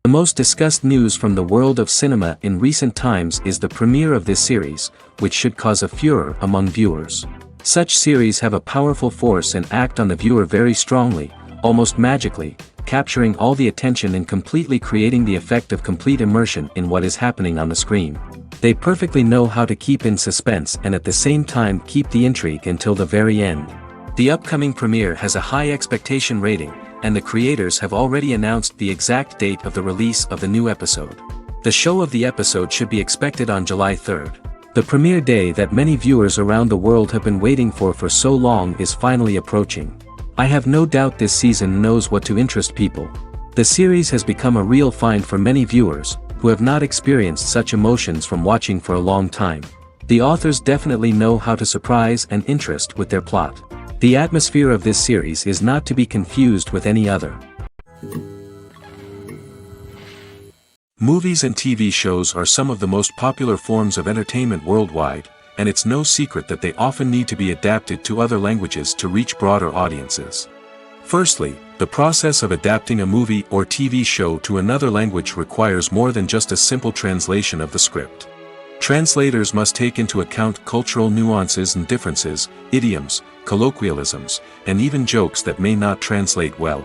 The most discussed news from the world of cinema in recent times is the premiere of this series, which should cause a furor among viewers. Such series have a powerful force and act on the viewer very strongly, almost magically, capturing all the attention and completely creating the effect of complete immersion in what is happening on the screen. They perfectly know how to keep in suspense and at the same time keep the intrigue until the very end. The upcoming premiere has a high expectation rating, and the creators have already announced the exact date of the release of the new episode. The show of the episode should be expected on July 3rd. The premiere day that many viewers around the world have been waiting for so long is finally approaching. I have no doubt this season knows what to interest people. The series has become a real find for many viewers, who have not experienced such emotions from watching for a long time. The authors definitely know how to surprise and interest with their plot. The atmosphere of this series is not to be confused with any other. Movies and TV shows are some of the most popular forms of entertainment worldwide, and it's no secret that they often need to be adapted to other languages to reach broader audiences. Firstly, the process of adapting a movie or TV show to another language requires more than just a simple translation of the script. Translators must take into account cultural nuances and differences, idioms, colloquialisms, and even jokes that may not translate well.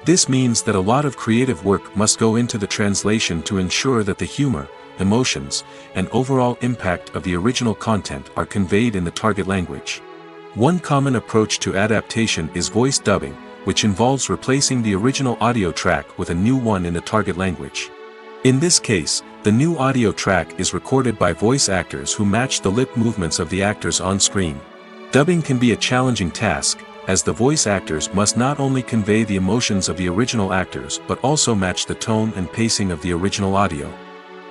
This means that a lot of creative work must go into the translation to ensure that the humor, emotions, and overall impact of the original content are conveyed in the target language. One common approach to adaptation is voice dubbing, which involves replacing the original audio track with a new one in the target language. In this case, the new audio track is recorded by voice actors who match the lip movements of the actors on screen. Dubbing can be a challenging task, as the voice actors must not only convey the emotions of the original actors but also match the tone and pacing of the original audio.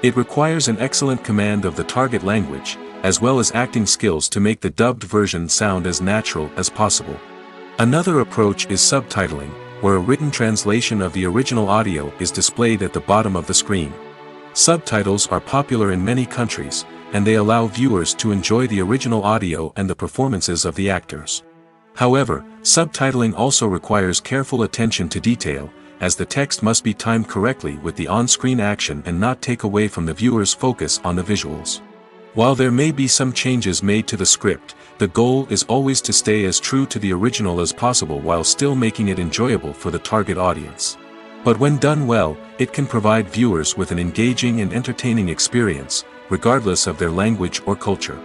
It requires an excellent command of the target language, as well as acting skills to make the dubbed version sound as natural as possible. Another approach is subtitling, where a written translation of the original audio is displayed at the bottom of the screen. Subtitles are popular in many countries, and they allow viewers to enjoy the original audio and the performances of the actors. However, subtitling also requires careful attention to detail, as the text must be timed correctly with the on-screen action and not take away from the viewer's focus on the visuals. While there may be some changes made to the script, the goal is always to stay as true to the original as possible while still making it enjoyable for the target audience. But when done well, it can provide viewers with an engaging and entertaining experience, regardless of their language or culture.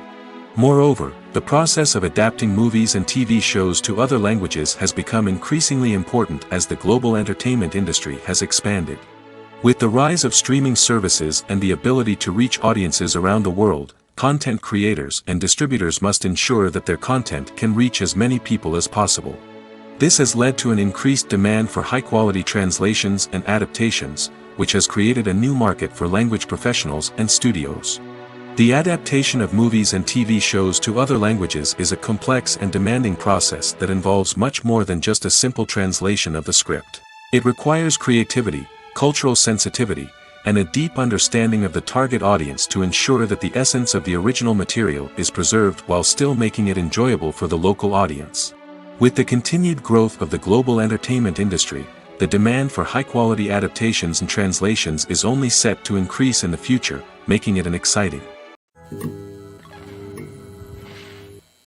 Moreover, the process of adapting movies and TV shows to other languages has become increasingly important as the global entertainment industry has expanded. With the rise of streaming services and the ability to reach audiences around the world, content creators and distributors must ensure that their content can reach as many people as possible. This has led to an increased demand for high-quality translations and adaptations, which has created a new market for language professionals and studios. The adaptation of movies and TV shows to other languages is a complex and demanding process that involves much more than just a simple translation of the script. It requires creativity, cultural sensitivity, and a deep understanding of the target audience to ensure that the essence of the original material is preserved while still making it enjoyable for the local audience. With the continued growth of the global entertainment industry, the demand for high-quality adaptations and translations is only set to increase in the future, making it an exciting.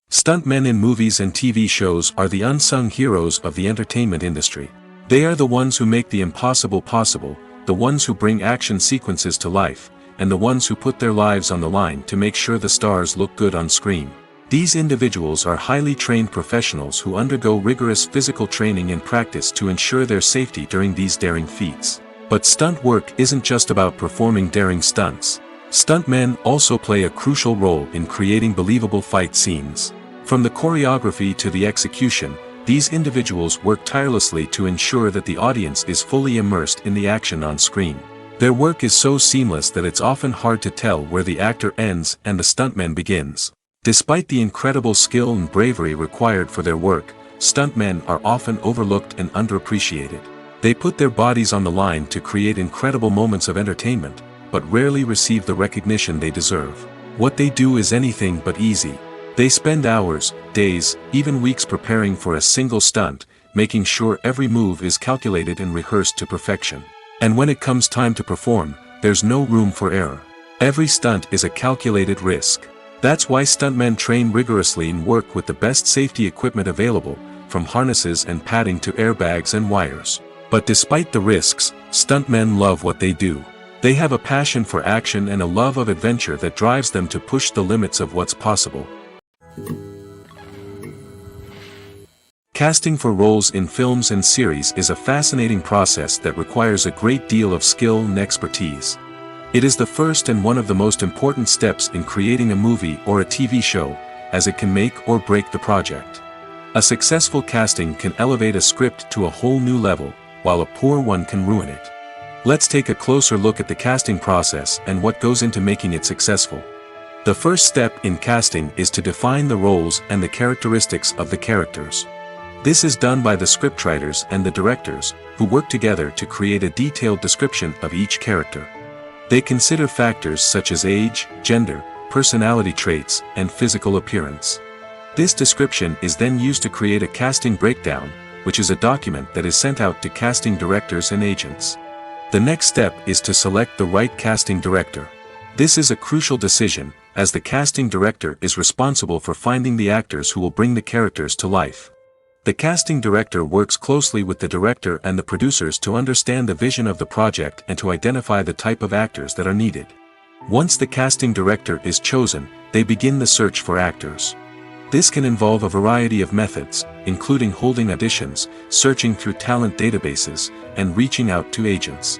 Stuntmen in movies and TV shows are the unsung heroes of the entertainment industry. They are the ones who make the impossible possible, the ones who bring action sequences to life, and the ones who put their lives on the line to make sure the stars look good on screen. These individuals are highly trained professionals who undergo rigorous physical training and practice to ensure their safety during these daring feats. But stunt work isn't just about performing daring stunts. Stuntmen also play a crucial role in creating believable fight scenes. From the choreography to the execution, these individuals work tirelessly to ensure that the audience is fully immersed in the action on screen. Their work is so seamless that it's often hard to tell where the actor ends and the stuntman begins. Despite the incredible skill and bravery required for their work, stuntmen are often overlooked and underappreciated. They put their bodies on the line to create incredible moments of entertainment, but rarely receive the recognition they deserve. What they do is anything but easy. They spend hours, days, even weeks preparing for a single stunt, making sure every move is calculated and rehearsed to perfection. And when it comes time to perform, there's no room for error. Every stunt is a calculated risk. That's why stuntmen train rigorously and work with the best safety equipment available, from harnesses and padding to airbags and wires. But despite the risks, stuntmen love what they do. They have a passion for action and a love of adventure that drives them to push the limits of what's possible. Casting for roles in films and series is a fascinating process that requires a great deal of skill and expertise. It is the first and one of the most important steps in creating a movie or a TV show, as it can make or break the project. A successful casting can elevate a script to a whole new level, while a poor one can ruin it. Let's take a closer look at the casting process and what goes into making it successful. The first step in casting is to define the roles and the characteristics of the characters. This is done by the scriptwriters and the directors, who work together to create a detailed description of each character. They consider factors such as age, gender, personality traits, and physical appearance. This description is then used to create a casting breakdown, which is a document that is sent out to casting directors and agents. The next step is to select the right casting director. This is a crucial decision, as the casting director is responsible for finding the actors who will bring the characters to life. The casting director works closely with the director and the producers to understand the vision of the project and to identify the type of actors that are needed. Once the casting director is chosen, they begin the search for actors. This can involve a variety of methods, including holding auditions, searching through talent databases, and reaching out to agents.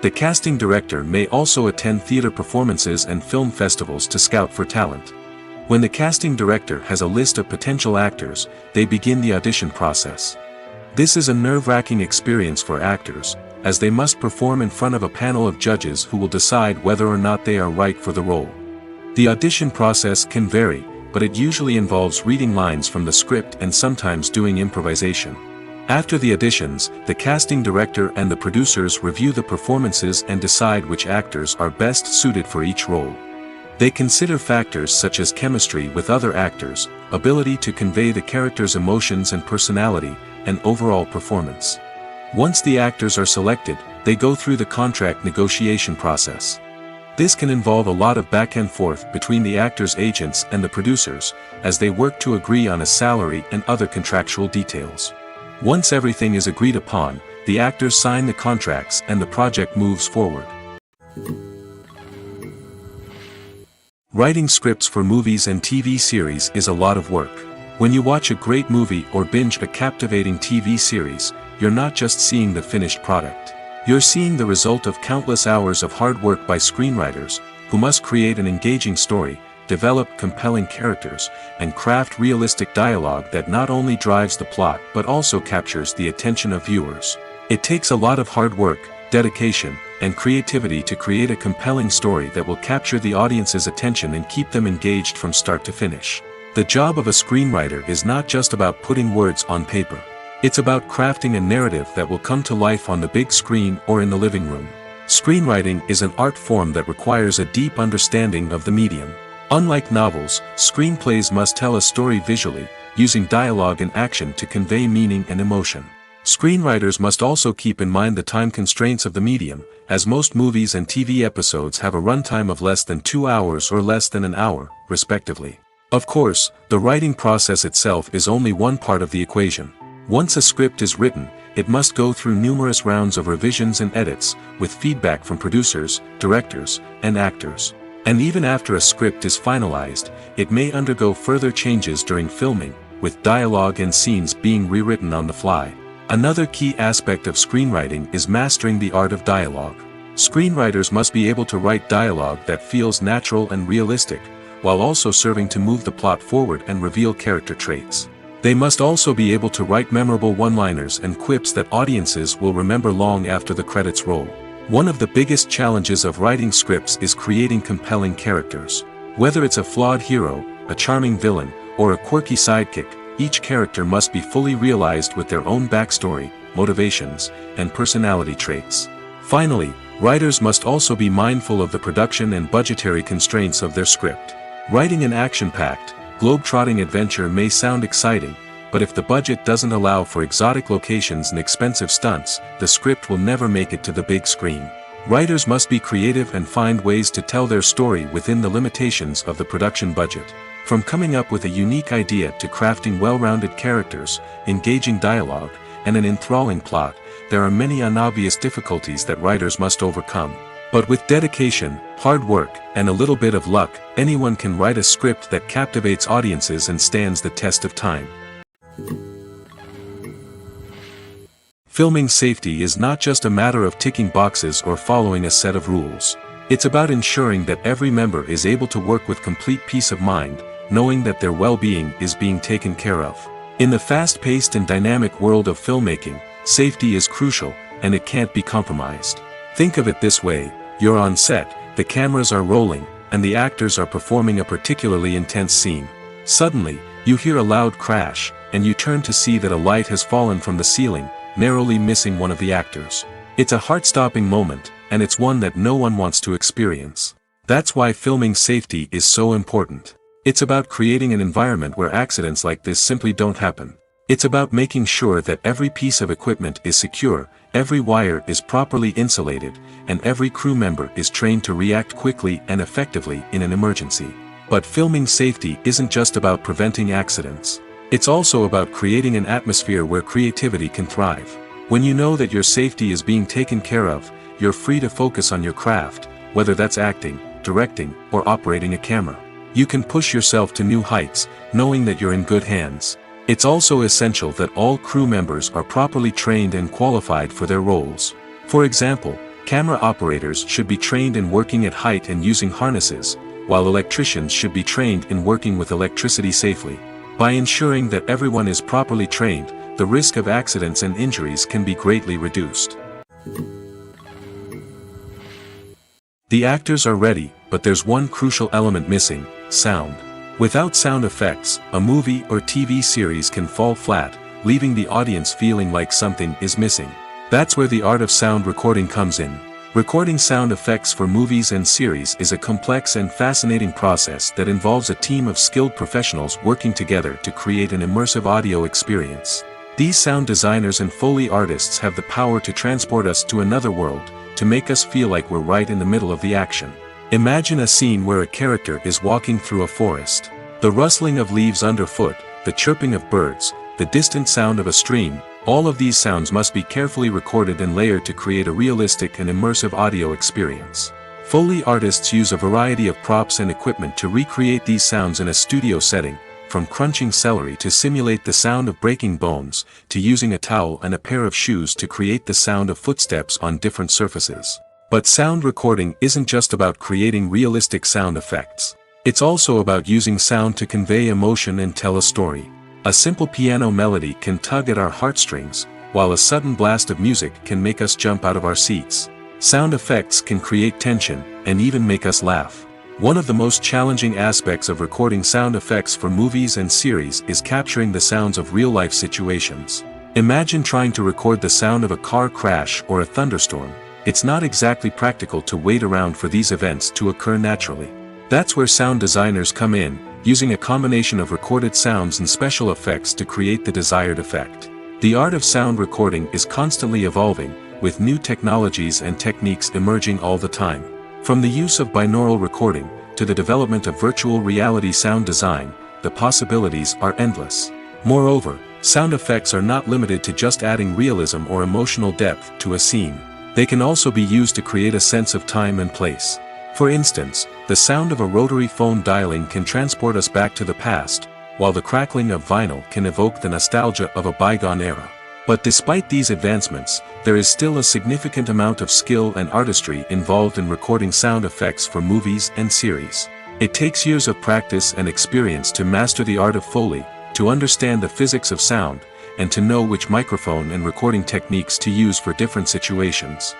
The casting director may also attend theater performances and film festivals to scout for talent. When the casting director has a list of potential actors, they begin the audition process. This is a nerve-wracking experience for actors, as they must perform in front of a panel of judges who will decide whether or not they are right for the role. The audition process can vary, but it usually involves reading lines from the script and sometimes doing improvisation. After the auditions, the casting director and the producers review the performances and decide which actors are best suited for each role. They consider factors such as chemistry with other actors, ability to convey the character's emotions and personality, and overall performance. Once the actors are selected, they go through the contract negotiation process. This can involve a lot of back and forth between the actors' agents and the producers, as they work to agree on a salary and other contractual details. Once everything is agreed upon, the actors sign the contracts and the project moves forward. Writing scripts for movies and TV series is a lot of work. When you watch a great movie or binge a captivating TV series, you're not just seeing the finished product. You're seeing the result of countless hours of hard work by screenwriters, who must create an engaging story, develop compelling characters, and craft realistic dialogue that not only drives the plot but also captures the attention of viewers. It takes a lot of hard work, dedication, and creativity to create a compelling story that will capture the audience's attention and keep them engaged from start to finish. The job of a screenwriter is not just about putting words on paper. It's about crafting a narrative that will come to life on the big screen or in the living room. Screenwriting is an art form that requires a deep understanding of the medium. Unlike novels, screenplays must tell a story visually, using dialogue and action to convey meaning and emotion. Screenwriters must also keep in mind the time constraints of the medium, as most movies and TV episodes have a runtime of less than 2 hours or less than an hour, respectively. Of course, the writing process itself is only one part of the equation. Once a script is written, it must go through numerous rounds of revisions and edits, with feedback from producers, directors, and actors. And even after a script is finalized, it may undergo further changes during filming, with dialogue and scenes being rewritten on the fly. Another key aspect of screenwriting is mastering the art of dialogue. Screenwriters must be able to write dialogue that feels natural and realistic, while also serving to move the plot forward and reveal character traits. They must also be able to write memorable one-liners and quips that audiences will remember long after the credits roll. One of the biggest challenges of writing scripts is creating compelling characters. Whether it's a flawed hero, a charming villain, or a quirky sidekick, each character must be fully realized with their own backstory, motivations, and personality traits. Finally, writers must also be mindful of the production and budgetary constraints of their script. Writing an action-packed, globe-trotting adventure may sound exciting, but if the budget doesn't allow for exotic locations and expensive stunts, the script will never make it to the big screen. Writers must be creative and find ways to tell their story within the limitations of the production budget. From coming up with a unique idea to crafting well-rounded characters, engaging dialogue, and an enthralling plot, there are many unobvious difficulties that writers must overcome. But with dedication, hard work, and a little bit of luck, anyone can write a script that captivates audiences and stands the test of time. Filming safety is not just a matter of ticking boxes or following a set of rules. It's about ensuring that every member is able to work with complete peace of mind, knowing that their well-being is being taken care of. In the fast-paced and dynamic world of filmmaking, safety is crucial, and it can't be compromised. Think of it this way: you're on set, the cameras are rolling, and the actors are performing a particularly intense scene. Suddenly, you hear a loud crash, and you turn to see that a light has fallen from the ceiling, narrowly missing one of the actors. It's a heart-stopping moment, and it's one that no one wants to experience. That's why filming safety is so important. It's about creating an environment where accidents like this simply don't happen. It's about making sure that every piece of equipment is secure, every wire is properly insulated, and every crew member is trained to react quickly and effectively in an emergency. But filming safety isn't just about preventing accidents. It's also about creating an atmosphere where creativity can thrive. When you know that your safety is being taken care of, you're free to focus on your craft, whether that's acting, directing, or operating a camera. You can push yourself to new heights, knowing that you're in good hands. It's also essential that all crew members are properly trained and qualified for their roles. For example, camera operators should be trained in working at height and using harnesses, while electricians should be trained in working with electricity safely. By ensuring that everyone is properly trained, the risk of accidents and injuries can be greatly reduced. The actors are ready, but there's one crucial element missing: sound. Without sound effects, a movie or TV series can fall flat, leaving the audience feeling like something is missing. That's where the art of sound recording comes in. Recording sound effects for movies and series is a complex and fascinating process that involves a team of skilled professionals working together to create an immersive audio experience. These sound designers and Foley artists have the power to transport us to another world, to make us feel like we're right in the middle of the action. Imagine a scene where a character is walking through a forest. The rustling of leaves underfoot, the chirping of birds, the distant sound of a stream, all of these sounds must be carefully recorded and layered to create a realistic and immersive audio experience. Foley artists use a variety of props and equipment to recreate these sounds in a studio setting, from crunching celery to simulate the sound of breaking bones, to using a towel and a pair of shoes to create the sound of footsteps on different surfaces. But sound recording isn't just about creating realistic sound effects. It's also about using sound to convey emotion and tell a story. A simple piano melody can tug at our heartstrings, while a sudden blast of music can make us jump out of our seats. Sound effects can create tension, and even make us laugh. One of the most challenging aspects of recording sound effects for movies and series is capturing the sounds of real-life situations. Imagine trying to record the sound of a car crash or a thunderstorm. It's not exactly practical to wait around for these events to occur naturally. That's where sound designers come in, using a combination of recorded sounds and special effects to create the desired effect. The art of sound recording is constantly evolving, with new technologies and techniques emerging all the time. From the use of binaural recording, to the development of virtual reality sound design, the possibilities are endless. Moreover, sound effects are not limited to just adding realism or emotional depth to a scene. They can also be used to create a sense of time and place. For instance, the sound of a rotary phone dialing can transport us back to the past, while the crackling of vinyl can evoke the nostalgia of a bygone era. But despite these advancements, there is still a significant amount of skill and artistry involved in recording sound effects for movies and series. It takes years of practice and experience to master the art of Foley, to understand the physics of sound, and to know which microphone and recording techniques to use for different situations.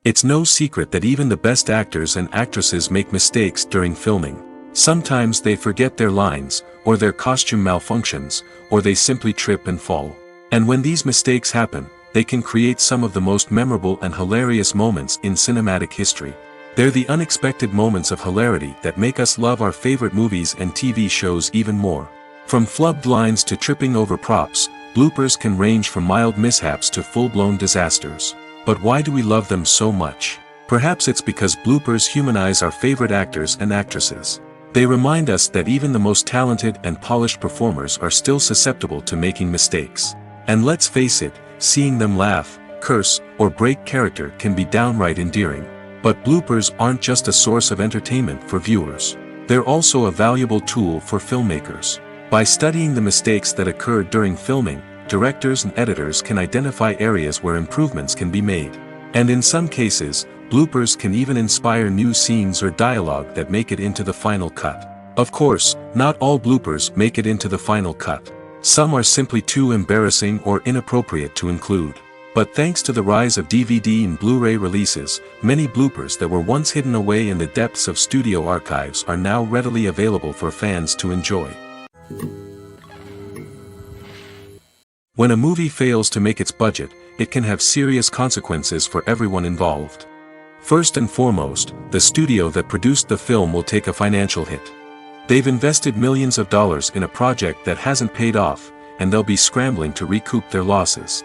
It's no secret that even the best actors and actresses make mistakes during filming. Sometimes they forget their lines, or their costume malfunctions, or they simply trip and fall. And when these mistakes happen, they can create some of the most memorable and hilarious moments in cinematic history. They're the unexpected moments of hilarity that make us love our favorite movies and TV shows even more. From flubbed lines to tripping over props, bloopers can range from mild mishaps to full-blown disasters. But why do we love them so much? Perhaps it's because bloopers humanize our favorite actors and actresses. They remind us that even the most talented and polished performers are still susceptible to making mistakes. And let's face it, seeing them laugh, curse, or break character can be downright endearing. But bloopers aren't just a source of entertainment for viewers. They're also a valuable tool for filmmakers. By studying the mistakes that occurred during filming, directors and editors can identify areas where improvements can be made. And in some cases, bloopers can even inspire new scenes or dialogue that make it into the final cut. Of course, not all bloopers make it into the final cut. Some are simply too embarrassing or inappropriate to include. But thanks to the rise of DVD and Blu-ray releases, many bloopers that were once hidden away in the depths of studio archives are now readily available for fans to enjoy. When a movie fails to make its budget, it can have serious consequences for everyone involved. First and foremost, the studio that produced the film will take a financial hit. They've invested millions of dollars in a project that hasn't paid off, and they'll be scrambling to recoup their losses.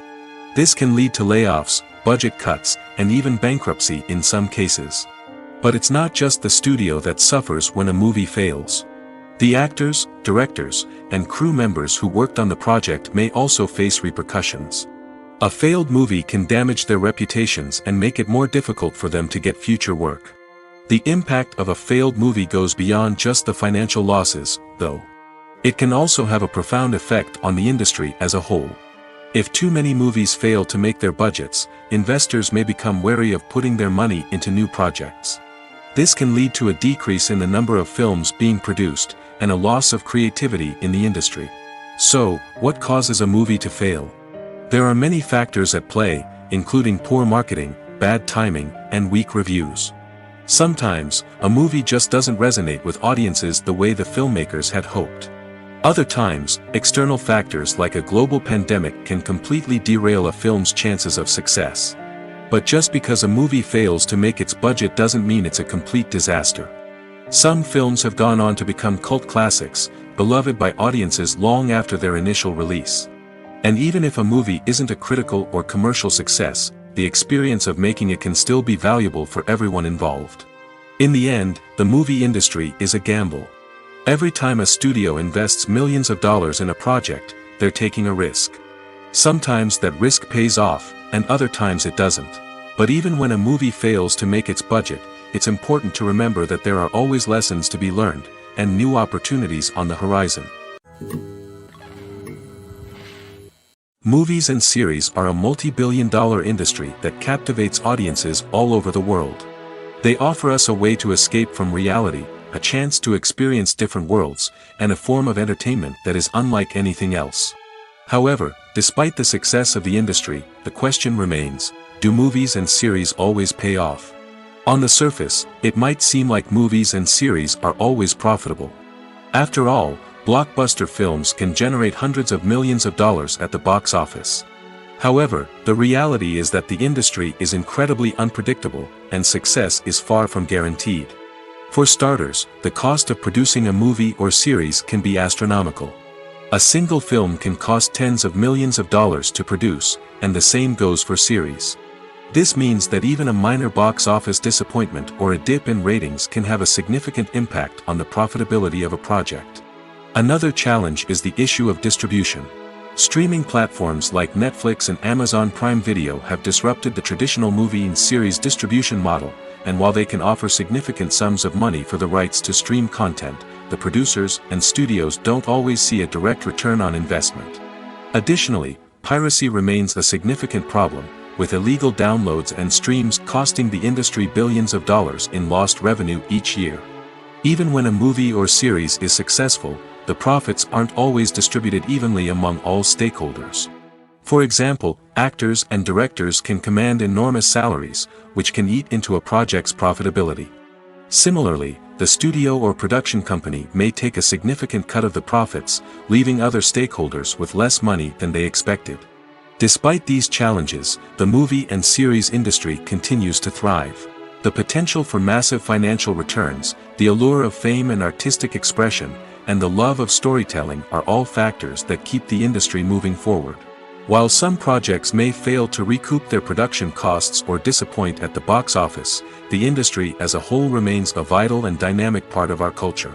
This can lead to layoffs, budget cuts, and even bankruptcy in some cases. But it's not just the studio that suffers when a movie fails. The actors, directors, and crew members who worked on the project may also face repercussions. A failed movie can damage their reputations and make it more difficult for them to get future work. The impact of a failed movie goes beyond just the financial losses, though. It can also have a profound effect on the industry as a whole. If too many movies fail to make their budgets, investors may become wary of putting their money into new projects. This can lead to a decrease in the number of films being produced, and a loss of creativity in the industry. So, what causes a movie to fail? There are many factors at play, including poor marketing, bad timing, and weak reviews. Sometimes, a movie just doesn't resonate with audiences the way the filmmakers had hoped. Other times, external factors like a global pandemic can completely derail a film's chances of success. But just because a movie fails to make its budget doesn't mean it's a complete disaster. Some films have gone on to become cult classics, beloved by audiences long after their initial release. And even if a movie isn't a critical or commercial success, the experience of making it can still be valuable for everyone involved. In the end, the movie industry is a gamble. Every time a studio invests millions of dollars in a project, they're taking a risk. Sometimes that risk pays off, and other times it doesn't. But even when a movie fails to make its budget, it's important to remember that there are always lessons to be learned, and new opportunities on the horizon. Movies and series are a multi-billion-dollar industry that captivates audiences all over the world. They offer us a way to escape from reality, a chance to experience different worlds, and a form of entertainment that is unlike anything else. However, despite the success of the industry, the question remains, do movies and series always pay off? On the surface, it might seem like movies and series are always profitable. After all, blockbuster films can generate hundreds of millions of dollars at the box office. However, the reality is that the industry is incredibly unpredictable, and success is far from guaranteed. For starters, the cost of producing a movie or series can be astronomical. A single film can cost tens of millions of dollars to produce, and the same goes for series. This means that even a minor box office disappointment or a dip in ratings can have a significant impact on the profitability of a project. Another challenge is the issue of distribution. Streaming platforms like Netflix and Amazon Prime Video have disrupted the traditional movie and series distribution model, and while they can offer significant sums of money for the rights to stream content, the producers and studios don't always see a direct return on investment. Additionally, piracy remains a significant problem, with illegal downloads and streams costing the industry billions of dollars in lost revenue each year. Even when a movie or series is successful, the profits aren't always distributed evenly among all stakeholders. For example, actors and directors can command enormous salaries, which can eat into a project's profitability. Similarly, the studio or production company may take a significant cut of the profits, leaving other stakeholders with less money than they expected. Despite these challenges, the movie and series industry continues to thrive. The potential for massive financial returns, the allure of fame and artistic expression, and the love of storytelling are all factors that keep the industry moving forward. While some projects may fail to recoup their production costs or disappoint at the box office, the industry as a whole remains a vital and dynamic part of our culture.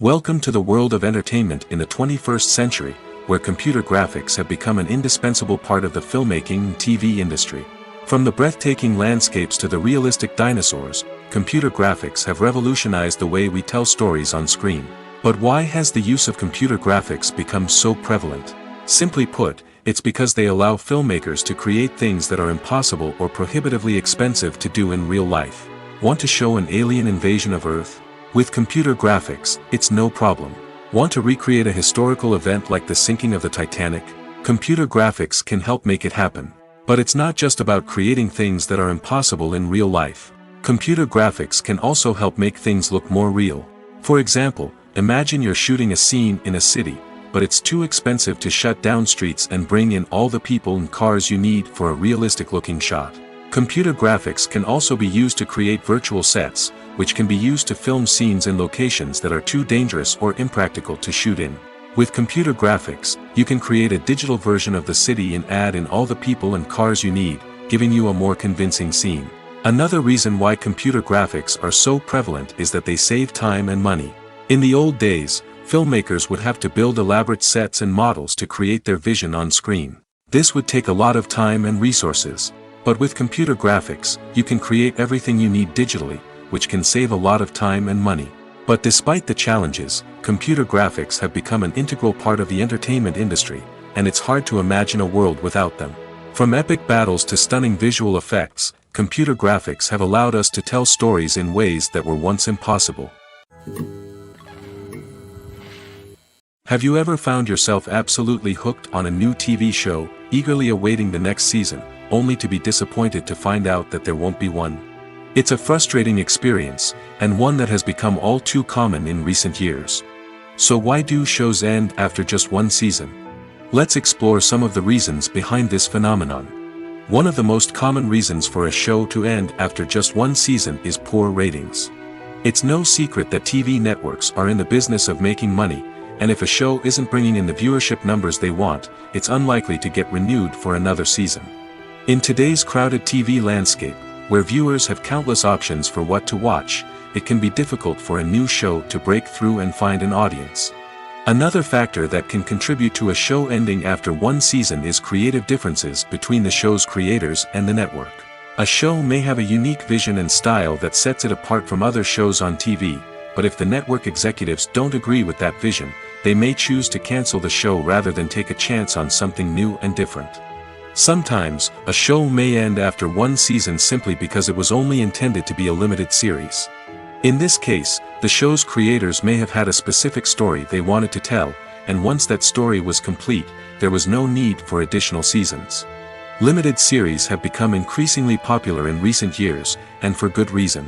Welcome to the world of entertainment in the 21st century, where computer graphics have become an indispensable part of the filmmaking and TV industry. From the breathtaking landscapes to the realistic dinosaurs, computer graphics have revolutionized the way we tell stories on screen. But why has the use of computer graphics become so prevalent? Simply put, it's because they allow filmmakers to create things that are impossible or prohibitively expensive to do in real life. Want to show an alien invasion of Earth? With computer graphics, it's no problem. Want to recreate a historical event like the sinking of the Titanic? Computer graphics can help make it happen. But it's not just about creating things that are impossible in real life. Computer graphics can also help make things look more real. For example, imagine you're shooting a scene in a city, but it's too expensive to shut down streets and bring in all the people and cars you need for a realistic-looking shot. Computer graphics can also be used to create virtual sets, which can be used to film scenes in locations that are too dangerous or impractical to shoot in. With computer graphics, you can create a digital version of the city and add in all the people and cars you need, giving you a more convincing scene. Another reason why computer graphics are so prevalent is that they save time and money. In the old days, filmmakers would have to build elaborate sets and models to create their vision on screen. This would take a lot of time and resources. But with computer graphics, you can create everything you need digitally, which can save a lot of time and money. But despite the challenges, computer graphics have become an integral part of the entertainment industry, and it's hard to imagine a world without them. From epic battles to stunning visual effects, computer graphics have allowed us to tell stories in ways that were once impossible. Have you ever found yourself absolutely hooked on a new TV show, eagerly awaiting the next season, only to be disappointed to find out that there won't be one? It's a frustrating experience, and one that has become all too common in recent years. So why do shows end after just one season? Let's explore some of the reasons behind this phenomenon. One of the most common reasons for a show to end after just one season is poor ratings. It's no secret that TV networks are in the business of making money, and if a show isn't bringing in the viewership numbers they want, it's unlikely to get renewed for another season. In today's crowded TV landscape, where viewers have countless options for what to watch, it can be difficult for a new show to break through and find an audience. Another factor that can contribute to a show ending after one season is creative differences between the show's creators and the network. A show may have a unique vision and style that sets it apart from other shows on TV, but if the network executives don't agree with that vision, they may choose to cancel the show rather than take a chance on something new and different. Sometimes, a show may end after one season simply because it was only intended to be a limited series. In this case, the show's creators may have had a specific story they wanted to tell, and once that story was complete, there was no need for additional seasons. Limited series have become increasingly popular in recent years, and for good reason.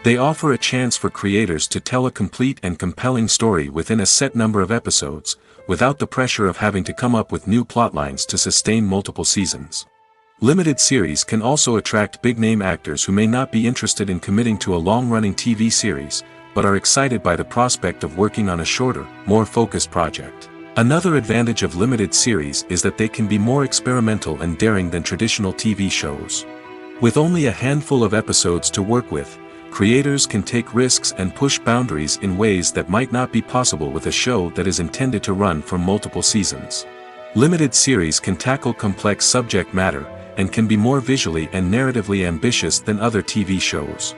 They offer a chance for creators to tell a complete and compelling story within a set number of episodes, without the pressure of having to come up with new plotlines to sustain multiple seasons. Limited series can also attract big-name actors who may not be interested in committing to a long-running TV series, but are excited by the prospect of working on a shorter, more focused project. Another advantage of limited series is that they can be more experimental and daring than traditional TV shows. With only a handful of episodes to work with, creators can take risks and push boundaries in ways that might not be possible with a show that is intended to run for multiple seasons. Limited series can tackle complex subject matter, and can be more visually and narratively ambitious than other TV shows.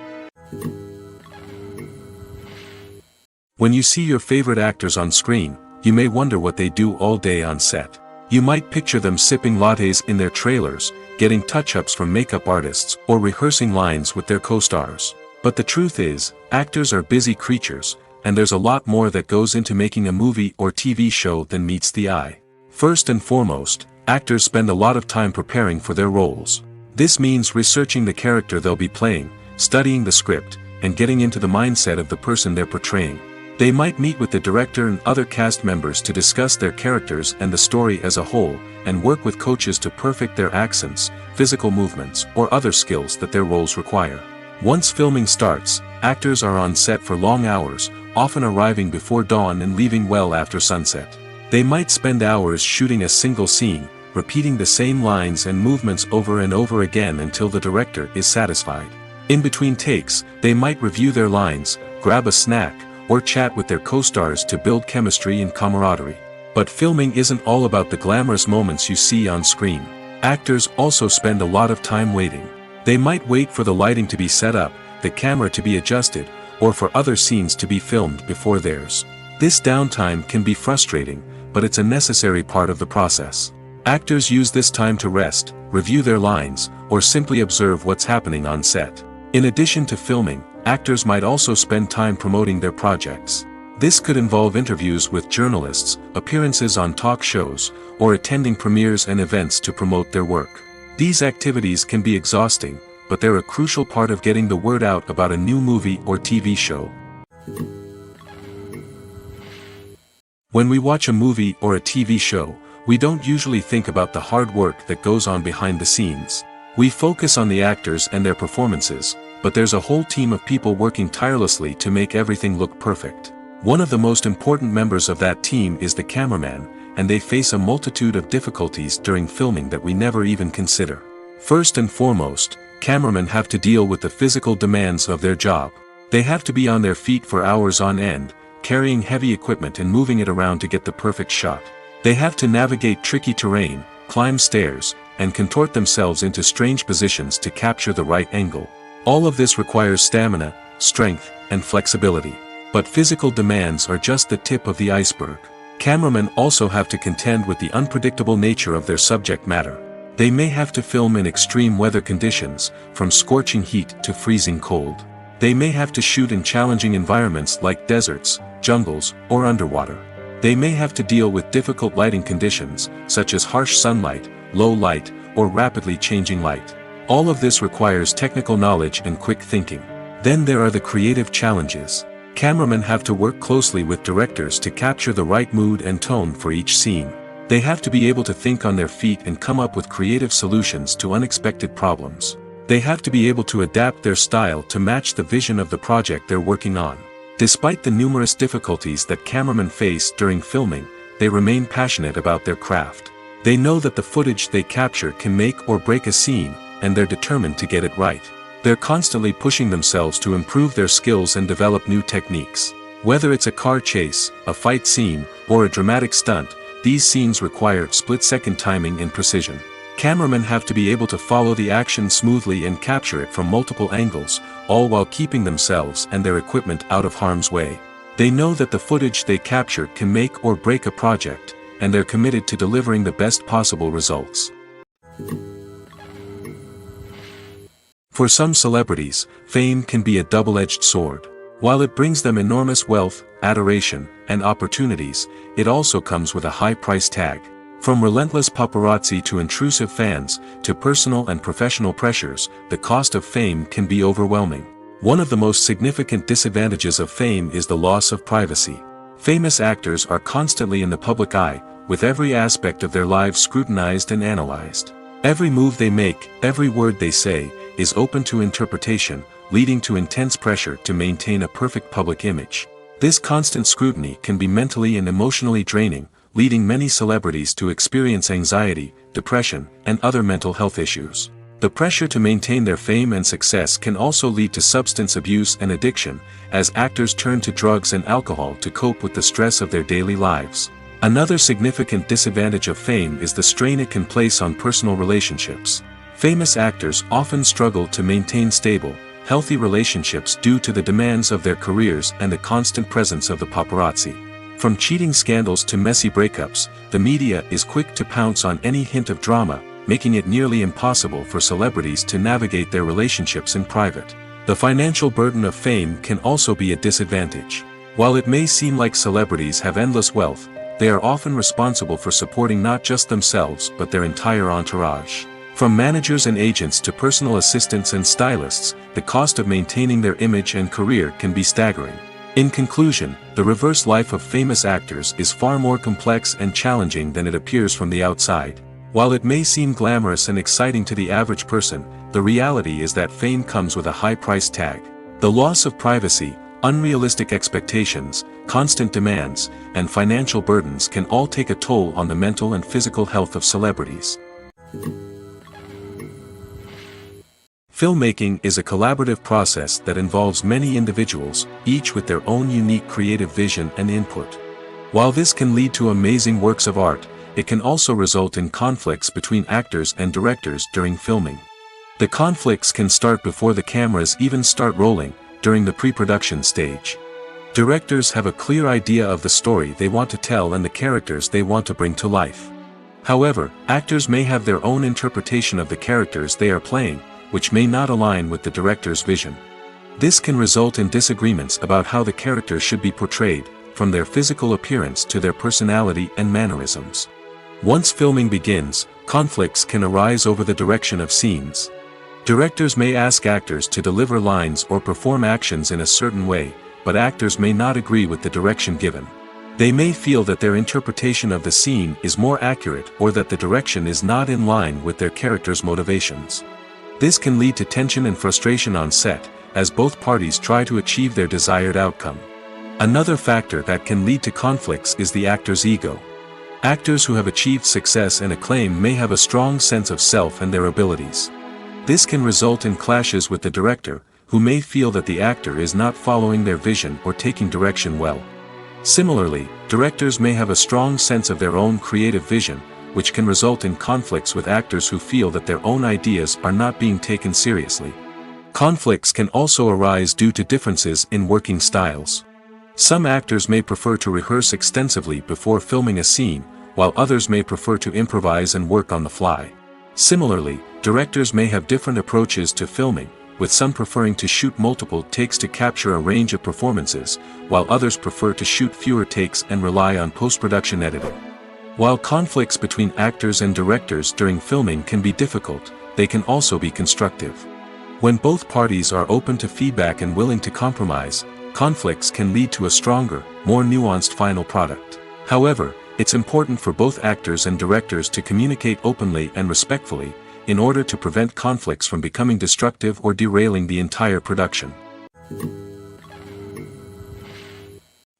When you see your favorite actors on screen, you may wonder what they do all day on set. You might picture them sipping lattes in their trailers, getting touch-ups from makeup artists, or rehearsing lines with their co-stars. But the truth is, actors are busy creatures, and there's a lot more that goes into making a movie or TV show than meets the eye. First and foremost, actors spend a lot of time preparing for their roles. This means researching the character they'll be playing, studying the script, and getting into the mindset of the person they're portraying. They might meet with the director and other cast members to discuss their characters and the story as a whole, and work with coaches to perfect their accents, physical movements, or other skills that their roles require. Once filming starts, actors are on set for long hours, often arriving before dawn and leaving well after sunset. They might spend hours shooting a single scene, repeating the same lines and movements over and over again until the director is satisfied. In between takes, they might review their lines, grab a snack, or chat with their co-stars to build chemistry and camaraderie. But filming isn't all about the glamorous moments you see on screen. Actors also spend a lot of time waiting. They might wait for the lighting to be set up, the camera to be adjusted, or for other scenes to be filmed before theirs. This downtime can be frustrating, but it's a necessary part of the process. Actors use this time to rest, review their lines, or simply observe what's happening on set. In addition to filming, actors might also spend time promoting their projects. This could involve interviews with journalists, appearances on talk shows, or attending premieres and events to promote their work. These activities can be exhausting, but they're a crucial part of getting the word out about a new movie or TV show. When we watch a movie or a TV show, we don't usually think about the hard work that goes on behind the scenes. We focus on the actors and their performances, but there's a whole team of people working tirelessly to make everything look perfect. One of the most important members of that team is the cameraman, and they face a multitude of difficulties during filming that we never even consider. First and foremost, cameramen have to deal with the physical demands of their job. They have to be on their feet for hours on end, carrying heavy equipment and moving it around to get the perfect shot. They have to navigate tricky terrain, climb stairs, and contort themselves into strange positions to capture the right angle. All of this requires stamina, strength, and flexibility. But physical demands are just the tip of the iceberg. Cameramen also have to contend with the unpredictable nature of their subject matter. They may have to film in extreme weather conditions, from scorching heat to freezing cold. They may have to shoot in challenging environments like deserts, jungles, or underwater. They may have to deal with difficult lighting conditions, such as harsh sunlight, low light, or rapidly changing light. All of this requires technical knowledge and quick thinking. Then there are the creative challenges. Cameramen have to work closely with directors to capture the right mood and tone for each scene. They have to be able to think on their feet and come up with creative solutions to unexpected problems. They have to be able to adapt their style to match the vision of the project they're working on. Despite the numerous difficulties that cameramen face during filming, they remain passionate about their craft. They know that the footage they capture can make or break a scene, and they're determined to get it right. They're constantly pushing themselves to improve their skills and develop new techniques. Whether it's a car chase, a fight scene, or a dramatic stunt, these scenes require split-second timing and precision. Cameramen have to be able to follow the action smoothly and capture it from multiple angles, all while keeping themselves and their equipment out of harm's way. They know that the footage they capture can make or break a project, and they're committed to delivering the best possible results. For some celebrities, fame can be a double-edged sword. While it brings them enormous wealth, adoration, and opportunities, it also comes with a high price tag. From relentless paparazzi to intrusive fans, to personal and professional pressures, the cost of fame can be overwhelming. One of the most significant disadvantages of fame is the loss of privacy. Famous actors are constantly in the public eye, with every aspect of their lives scrutinized and analyzed. Every move they make, every word they say, is open to interpretation, leading to intense pressure to maintain a perfect public image. This constant scrutiny can be mentally and emotionally draining, leading many celebrities to experience anxiety, depression, and other mental health issues. The pressure to maintain their fame and success can also lead to substance abuse and addiction, as actors turn to drugs and alcohol to cope with the stress of their daily lives. Another significant disadvantage of fame is the strain it can place on personal relationships. Famous actors often struggle to maintain stable, healthy relationships due to the demands of their careers and the constant presence of the paparazzi. From cheating scandals to messy breakups, the media is quick to pounce on any hint of drama, making it nearly impossible for celebrities to navigate their relationships in private. The financial burden of fame can also be a disadvantage. While it may seem like celebrities have endless wealth, they are often responsible for supporting not just themselves but their entire entourage. From managers and agents to personal assistants and stylists, the cost of maintaining their image and career can be staggering. In conclusion, the reverse life of famous actors is far more complex and challenging than it appears from the outside. While it may seem glamorous and exciting to the average person, the reality is that fame comes with a high price tag. The loss of privacy, unrealistic expectations, constant demands, and financial burdens can all take a toll on the mental and physical health of celebrities. Filmmaking is a collaborative process that involves many individuals, each with their own unique creative vision and input. While this can lead to amazing works of art, it can also result in conflicts between actors and directors during filming. The conflicts can start before the cameras even start rolling, during the pre-production stage. Directors have a clear idea of the story they want to tell and the characters they want to bring to life. However, actors may have their own interpretation of the characters they are playing, which may not align with the director's vision. This can result in disagreements about how the characters should be portrayed, from their physical appearance to their personality and mannerisms. Once filming begins, conflicts can arise over the direction of scenes. Directors may ask actors to deliver lines or perform actions in a certain way, but actors may not agree with the direction given. They may feel that their interpretation of the scene is more accurate or that the direction is not in line with their character's motivations. This can lead to tension and frustration on set, as both parties try to achieve their desired outcome. Another factor that can lead to conflicts is the actor's ego. Actors who have achieved success and acclaim may have a strong sense of self and their abilities. This can result in clashes with the director, who may feel that the actor is not following their vision or taking direction well. Similarly, directors may have a strong sense of their own creative vision, which can result in conflicts with actors who feel that their own ideas are not being taken seriously. Conflicts can also arise due to differences in working styles. Some actors may prefer to rehearse extensively before filming a scene, while others may prefer to improvise and work on the fly. Similarly, directors may have different approaches to filming, with some preferring to shoot multiple takes to capture a range of performances, while others prefer to shoot fewer takes and rely on post-production editing. While conflicts between actors and directors during filming can be difficult, they can also be constructive. When both parties are open to feedback and willing to compromise, conflicts can lead to a stronger, more nuanced final product. However, it's important for both actors and directors to communicate openly and respectfully, in order to prevent conflicts from becoming destructive or derailing the entire production.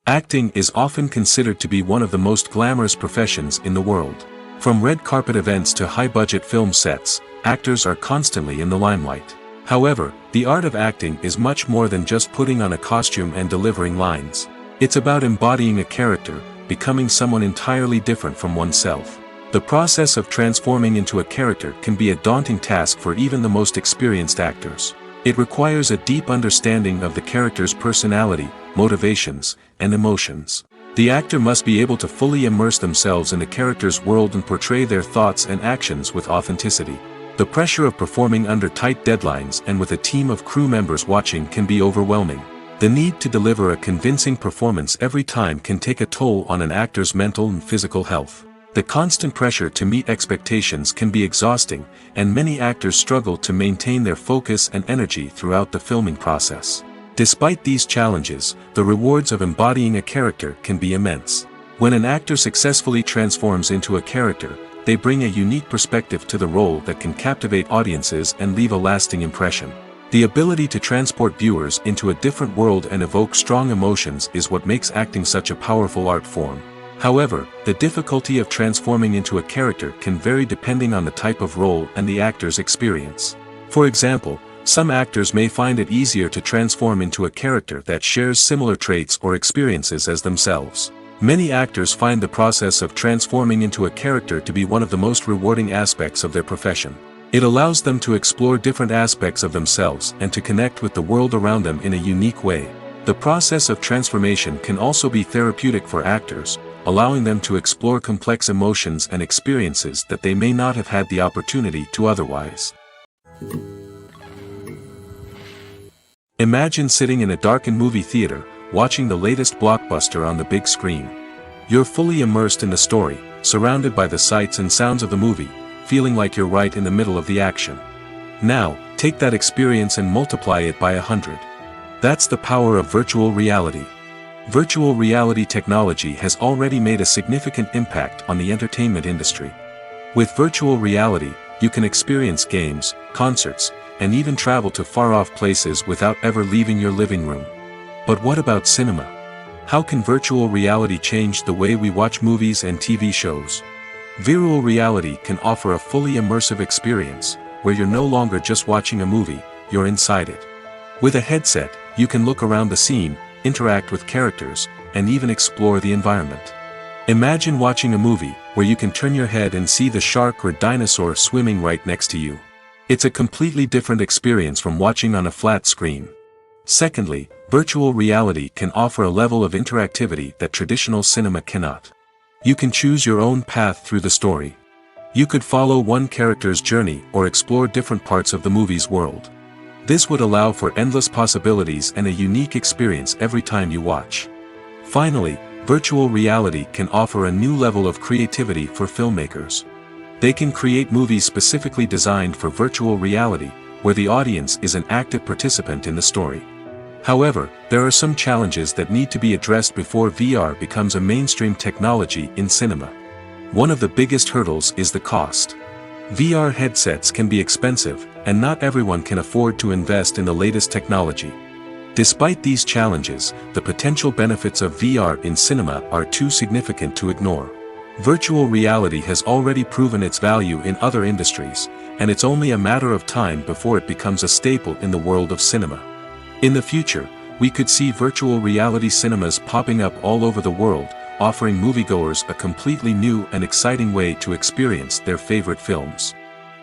Acting is often considered to be one of the most glamorous professions in the world. From red carpet events to high-budget film sets, actors are constantly in the limelight. However, the art of acting is much more than just putting on a costume and delivering lines. It's about embodying a character, becoming someone entirely different from oneself. The process of transforming into a character can be a daunting task for even the most experienced actors. It requires a deep understanding of the character's personality, motivations, and emotions. The actor must be able to fully immerse themselves in the character's world and portray their thoughts and actions with authenticity. The pressure of performing under tight deadlines and with a team of crew members watching can be overwhelming. The need to deliver a convincing performance every time can take a toll on an actor's mental and physical health. The constant pressure to meet expectations can be exhausting, and many actors struggle to maintain their focus and energy throughout the filming process. Despite these challenges, the rewards of embodying a character can be immense. When an actor successfully transforms into a character, they bring a unique perspective to the role that can captivate audiences and leave a lasting impression. The ability to transport viewers into a different world and evoke strong emotions is what makes acting such a powerful art form. However, the difficulty of transforming into a character can vary depending on the type of role and the actor's experience. For example, some actors may find it easier to transform into a character that shares similar traits or experiences as themselves. Many actors find the process of transforming into a character to be one of the most rewarding aspects of their profession. It allows them to explore different aspects of themselves and to connect with the world around them in a unique way. The process of transformation can also be therapeutic for actors, allowing them to explore complex emotions and experiences that they may not have had the opportunity to otherwise. Imagine sitting in a darkened movie theater, watching the latest blockbuster on the big screen. You're fully immersed in the story, surrounded by the sights and sounds of the movie, feeling like you're right in the middle of the action. Now, take that experience and multiply it by 100. That's the power of virtual reality. Virtual reality technology has already made a significant impact on the entertainment industry. With virtual reality, you can experience games, concerts, and even travel to far-off places without ever leaving your living room. But what about cinema? How can virtual reality change the way we watch movies and TV shows? Virtual reality can offer a fully immersive experience, where you're no longer just watching a movie, you're inside it. With a headset, you can look around the scene, interact with characters, and even explore the environment. Imagine watching a movie, where you can turn your head and see the shark or dinosaur swimming right next to you. It's a completely different experience from watching on a flat screen. Secondly, virtual reality can offer a level of interactivity that traditional cinema cannot. You can choose your own path through the story. You could follow one character's journey or explore different parts of the movie's world. This would allow for endless possibilities and a unique experience every time you watch. Finally, virtual reality can offer a new level of creativity for filmmakers. They can create movies specifically designed for virtual reality, where the audience is an active participant in the story. However, there are some challenges that need to be addressed before VR becomes a mainstream technology in cinema. One of the biggest hurdles is the cost. VR headsets can be expensive, and not everyone can afford to invest in the latest technology. Despite these challenges, the potential benefits of VR in cinema are too significant to ignore. Virtual reality has already proven its value in other industries, and it's only a matter of time before it becomes a staple in the world of cinema. In the future, we could see virtual reality cinemas popping up all over the world, offering moviegoers a completely new and exciting way to experience their favorite films.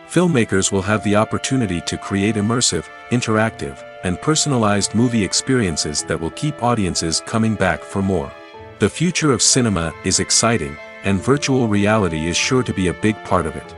Filmmakers will have the opportunity to create immersive, interactive, and personalized movie experiences that will keep audiences coming back for more. The future of cinema is exciting, and virtual reality is sure to be a big part of it.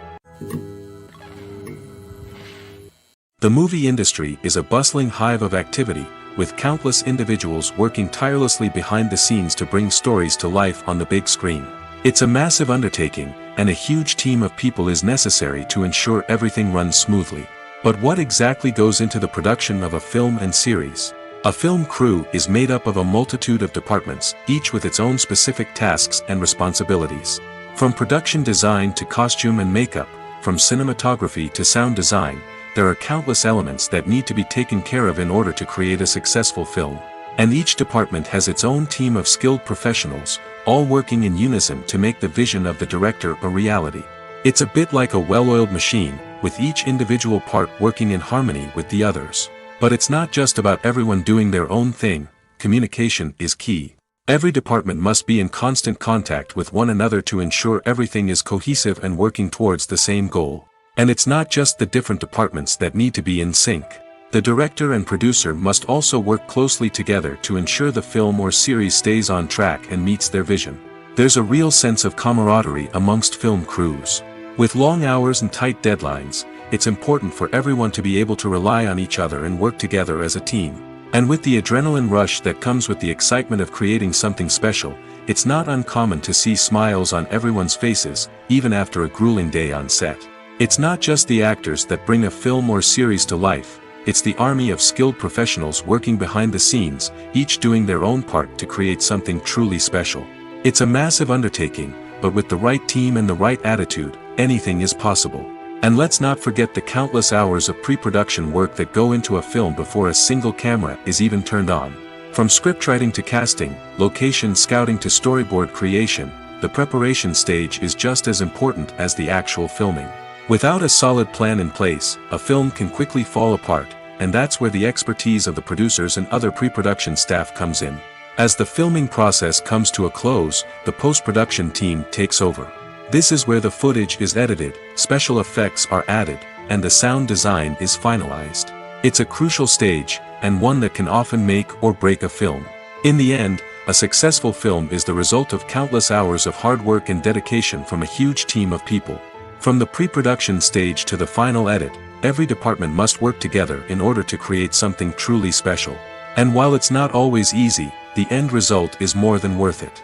The movie industry is a bustling hive of activity, with countless individuals working tirelessly behind the scenes to bring stories to life on the big screen. It's a massive undertaking, and a huge team of people is necessary to ensure everything runs smoothly. But what exactly goes into the production of a film and series? A film crew is made up of a multitude of departments, each with its own specific tasks and responsibilities. From production design to costume and makeup, from cinematography to sound design, there are countless elements that need to be taken care of in order to create a successful film. And each department has its own team of skilled professionals, all working in unison to make the vision of the director a reality. It's a bit like a well-oiled machine, with each individual part working in harmony with the others. But it's not just about everyone doing their own thing. Communication is key. Every department must be in constant contact with one another to ensure everything is cohesive and working towards the same goal. And it's not just the different departments that need to be in sync. The director and producer must also work closely together to ensure the film or series stays on track and meets their vision. There's a real sense of camaraderie amongst film crews. With long hours and tight deadlines, it's important for everyone to be able to rely on each other and work together as a team. And with the adrenaline rush that comes with the excitement of creating something special, it's not uncommon to see smiles on everyone's faces, even after a grueling day on set. It's not just the actors that bring a film or series to life, it's the army of skilled professionals working behind the scenes, each doing their own part to create something truly special. It's a massive undertaking, but with the right team and the right attitude, anything is possible. And let's not forget the countless hours of pre-production work that go into a film before a single camera is even turned on. From scriptwriting to casting, location scouting to storyboard creation, the preparation stage is just as important as the actual filming. Without a solid plan in place, a film can quickly fall apart, and that's where the expertise of the producers and other pre-production staff comes in. As the filming process comes to a close, the post-production team takes over. This is where the footage is edited, special effects are added, and the sound design is finalized. It's a crucial stage, and one that can often make or break a film. In the end, a successful film is the result of countless hours of hard work and dedication from a huge team of people. From the pre-production stage to the final edit, every department must work together in order to create something truly special. And while it's not always easy, the end result is more than worth it.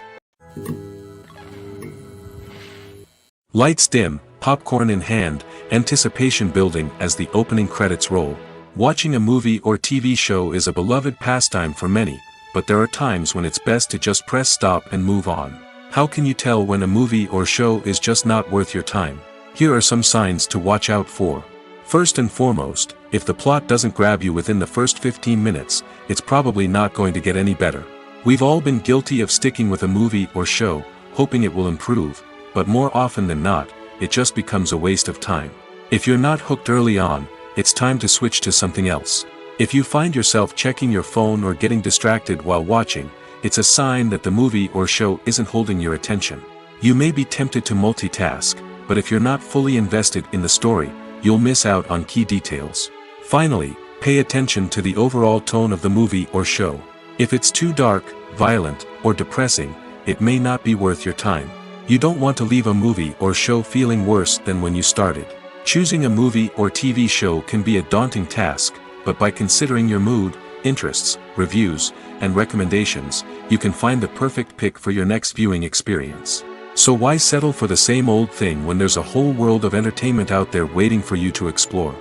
Lights dim, popcorn in hand, anticipation building as the opening credits roll. Watching a movie or TV show is a beloved pastime for many, but there are times when it's best to just press stop and move on. How can you tell when a movie or show is just not worth your time? Here are some signs to watch out for. First and foremost, if the plot doesn't grab you within the first 15 minutes, it's probably not going to get any better. We've all been guilty of sticking with a movie or show, hoping it will improve, but more often than not, it just becomes a waste of time. If you're not hooked early on, it's time to switch to something else. If you find yourself checking your phone or getting distracted while watching, it's a sign that the movie or show isn't holding your attention. You may be tempted to multitask, but if you're not fully invested in the story, you'll miss out on key details. Finally, pay attention to the overall tone of the movie or show. If it's too dark, violent, or depressing, it may not be worth your time. You don't want to leave a movie or show feeling worse than when you started. Choosing a movie or TV show can be a daunting task, but by considering your mood, interests, reviews, and recommendations, you can find the perfect pick for your next viewing experience. So why settle for the same old thing when there's a whole world of entertainment out there waiting for you to explore?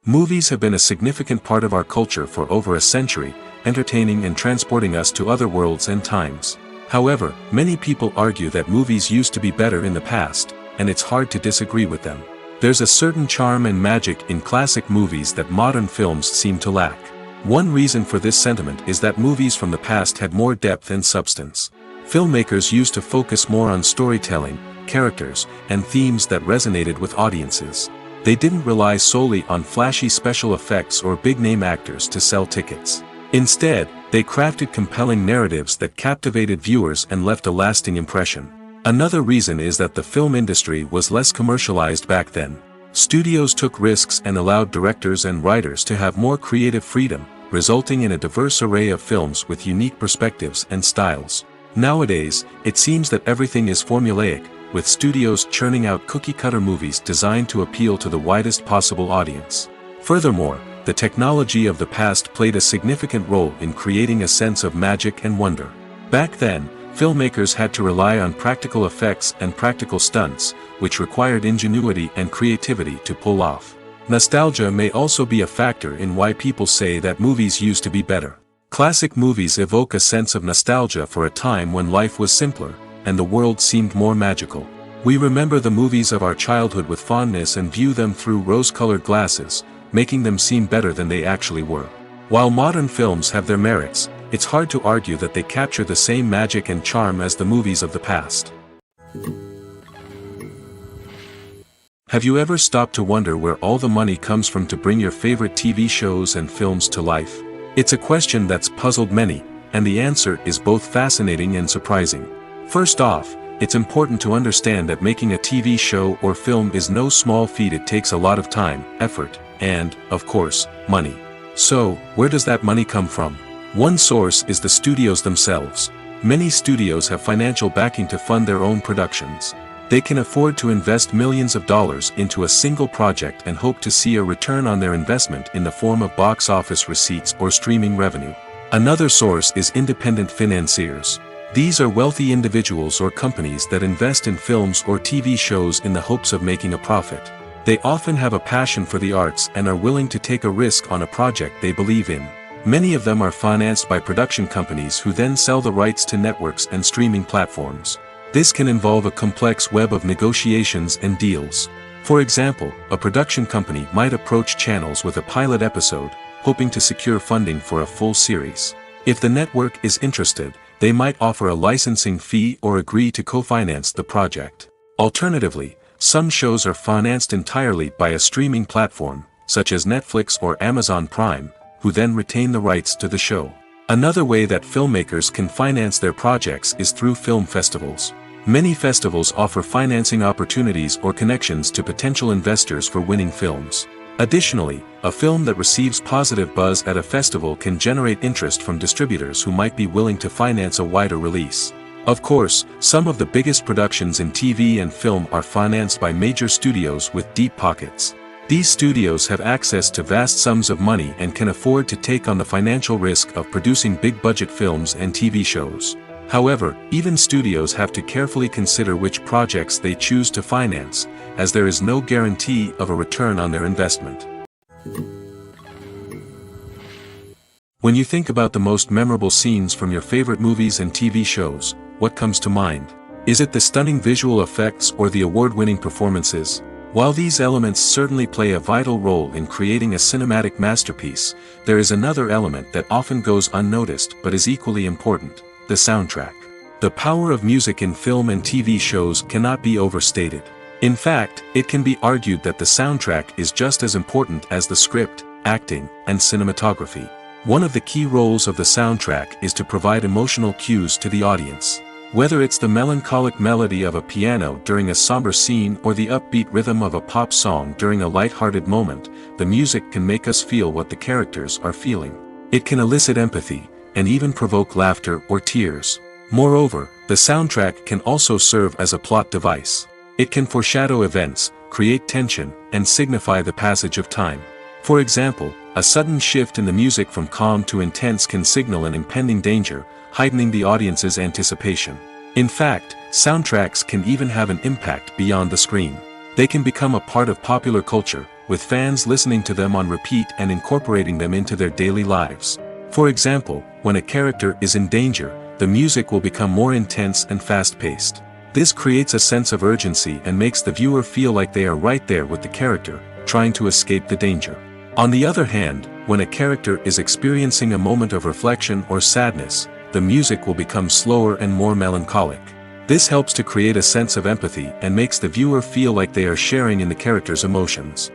Movies have been a significant part of our culture for over a century, entertaining and transporting us to other worlds and times. However, many people argue that movies used to be better in the past, and it's hard to disagree with them. There's a certain charm and magic in classic movies that modern films seem to lack. One reason for this sentiment is that movies from the past had more depth and substance. Filmmakers used to focus more on storytelling, characters, and themes that resonated with audiences. They didn't rely solely on flashy special effects or big-name actors to sell tickets. Instead, they crafted compelling narratives that captivated viewers and left a lasting impression. Another reason is that the film industry was less commercialized back then. Studios took risks and allowed directors and writers to have more creative freedom, resulting in a diverse array of films with unique perspectives and styles. Nowadays, it seems that everything is formulaic, with studios churning out cookie-cutter movies designed to appeal to the widest possible audience. Furthermore, the technology of the past played a significant role in creating a sense of magic and wonder. Back then, filmmakers had to rely on practical effects and practical stunts, which required ingenuity and creativity to pull off. Nostalgia may also be a factor in why people say that movies used to be better. Classic movies evoke a sense of nostalgia for a time when life was simpler, and the world seemed more magical. We remember the movies of our childhood with fondness and view them through rose-colored glasses, making them seem better than they actually were. While modern films have their merits, it's hard to argue that they capture the same magic and charm as the movies of the past. Have you ever stopped to wonder where all the money comes from to bring your favorite TV shows and films to life? It's a question that's puzzled many, and the answer is both fascinating and surprising. First off, it's important to understand that making a TV show or film is no small feat. It takes a lot of time, effort, and, of course, money. So, where does that money come from? One source is the studios themselves. Many studios have financial backing to fund their own productions. They can afford to invest millions of dollars into a single project and hope to see a return on their investment in the form of box office receipts or streaming revenue. Another source is independent financiers. These are wealthy individuals or companies that invest in films or TV shows in the hopes of making a profit. They often have a passion for the arts and are willing to take a risk on a project they believe in. Many of them are financed by production companies who then sell the rights to networks and streaming platforms. This can involve a complex web of negotiations and deals. For example, a production company might approach channels with a pilot episode, hoping to secure funding for a full series. If the network is interested, they might offer a licensing fee or agree to co-finance the project. Alternatively, some shows are financed entirely by a streaming platform, such as Netflix or Amazon Prime, who then retain the rights to the show. Another way that filmmakers can finance their projects is through film festivals. Many festivals offer financing opportunities or connections to potential investors for winning films. Additionally, a film that receives positive buzz at a festival can generate interest from distributors who might be willing to finance a wider release. Of course, some of the biggest productions in TV and film are financed by major studios with deep pockets. These studios have access to vast sums of money and can afford to take on the financial risk of producing big-budget films and TV shows. However, even studios have to carefully consider which projects they choose to finance, as there is no guarantee of a return on their investment. When you think about the most memorable scenes from your favorite movies and TV shows, what comes to mind? Is it the stunning visual effects or the award-winning performances? While these elements certainly play a vital role in creating a cinematic masterpiece, there is another element that often goes unnoticed but is equally important: the soundtrack. The power of music in film and TV shows cannot be overstated. In fact, it can be argued that the soundtrack is just as important as the script, acting, and cinematography. One of the key roles of the soundtrack is to provide emotional cues to the audience. Whether it's the melancholic melody of a piano during a somber scene or the upbeat rhythm of a pop song during a light-hearted moment, the music can make us feel what the characters are feeling. It can elicit empathy, and even provoke laughter or tears. Moreover, the soundtrack can also serve as a plot device. It can foreshadow events, create tension, and signify the passage of time. For example, a sudden shift in the music from calm to intense can signal an impending danger, heightening the audience's anticipation. In fact, soundtracks can even have an impact beyond the screen. They can become a part of popular culture, with fans listening to them on repeat and incorporating them into their daily lives. For example, when a character is in danger, the music will become more intense and fast-paced. This creates a sense of urgency and makes the viewer feel like they are right there with the character, trying to escape the danger. On the other hand, when a character is experiencing a moment of reflection or sadness, the music will become slower and more melancholic. This helps to create a sense of empathy and makes the viewer feel like they are sharing in the character's emotions.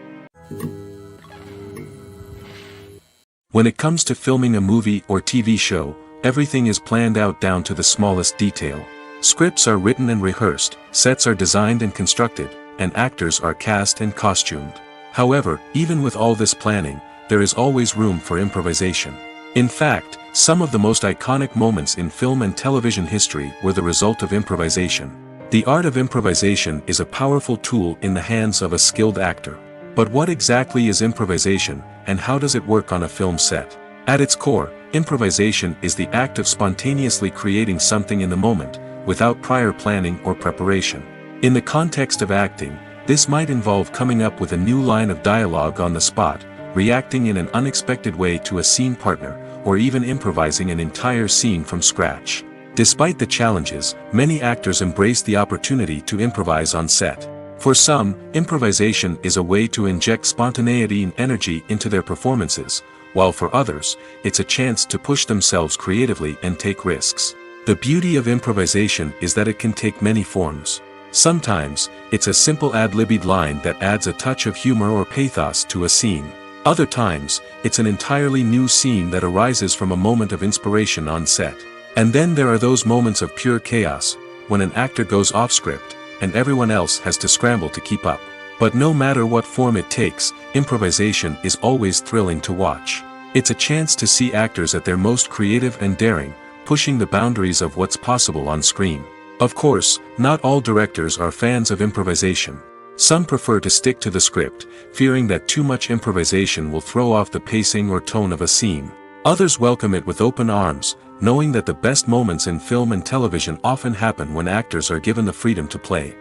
When it comes to filming a movie or TV show, everything is planned out down to the smallest detail. Scripts are written and rehearsed, sets are designed and constructed, and actors are cast and costumed. However, even with all this planning, there is always room for improvisation. In fact, some of the most iconic moments in film and television history were the result of improvisation. The art of improvisation is a powerful tool in the hands of a skilled actor. But what exactly is improvisation, and how does it work on a film set? At its core, improvisation is the act of spontaneously creating something in the moment, without prior planning or preparation. In the context of acting, this might involve coming up with a new line of dialogue on the spot, reacting in an unexpected way to a scene partner, or even improvising an entire scene from scratch. Despite the challenges, many actors embrace the opportunity to improvise on set. For some, improvisation is a way to inject spontaneity and energy into their performances, while for others, it's a chance to push themselves creatively and take risks. The beauty of improvisation is that it can take many forms. Sometimes, it's a simple ad-libbed line that adds a touch of humor or pathos to a scene. Other times, it's an entirely new scene that arises from a moment of inspiration on set. And then there are those moments of pure chaos, when an actor goes off script, and everyone else has to scramble to keep up. But no matter what form it takes, improvisation is always thrilling to watch. It's a chance to see actors at their most creative and daring, pushing the boundaries of what's possible on screen. Of course, not all directors are fans of improvisation. Some prefer to stick to the script, fearing that too much improvisation will throw off the pacing or tone of a scene. Others welcome it with open arms, knowing that the best moments in film and television often happen when actors are given the freedom to play.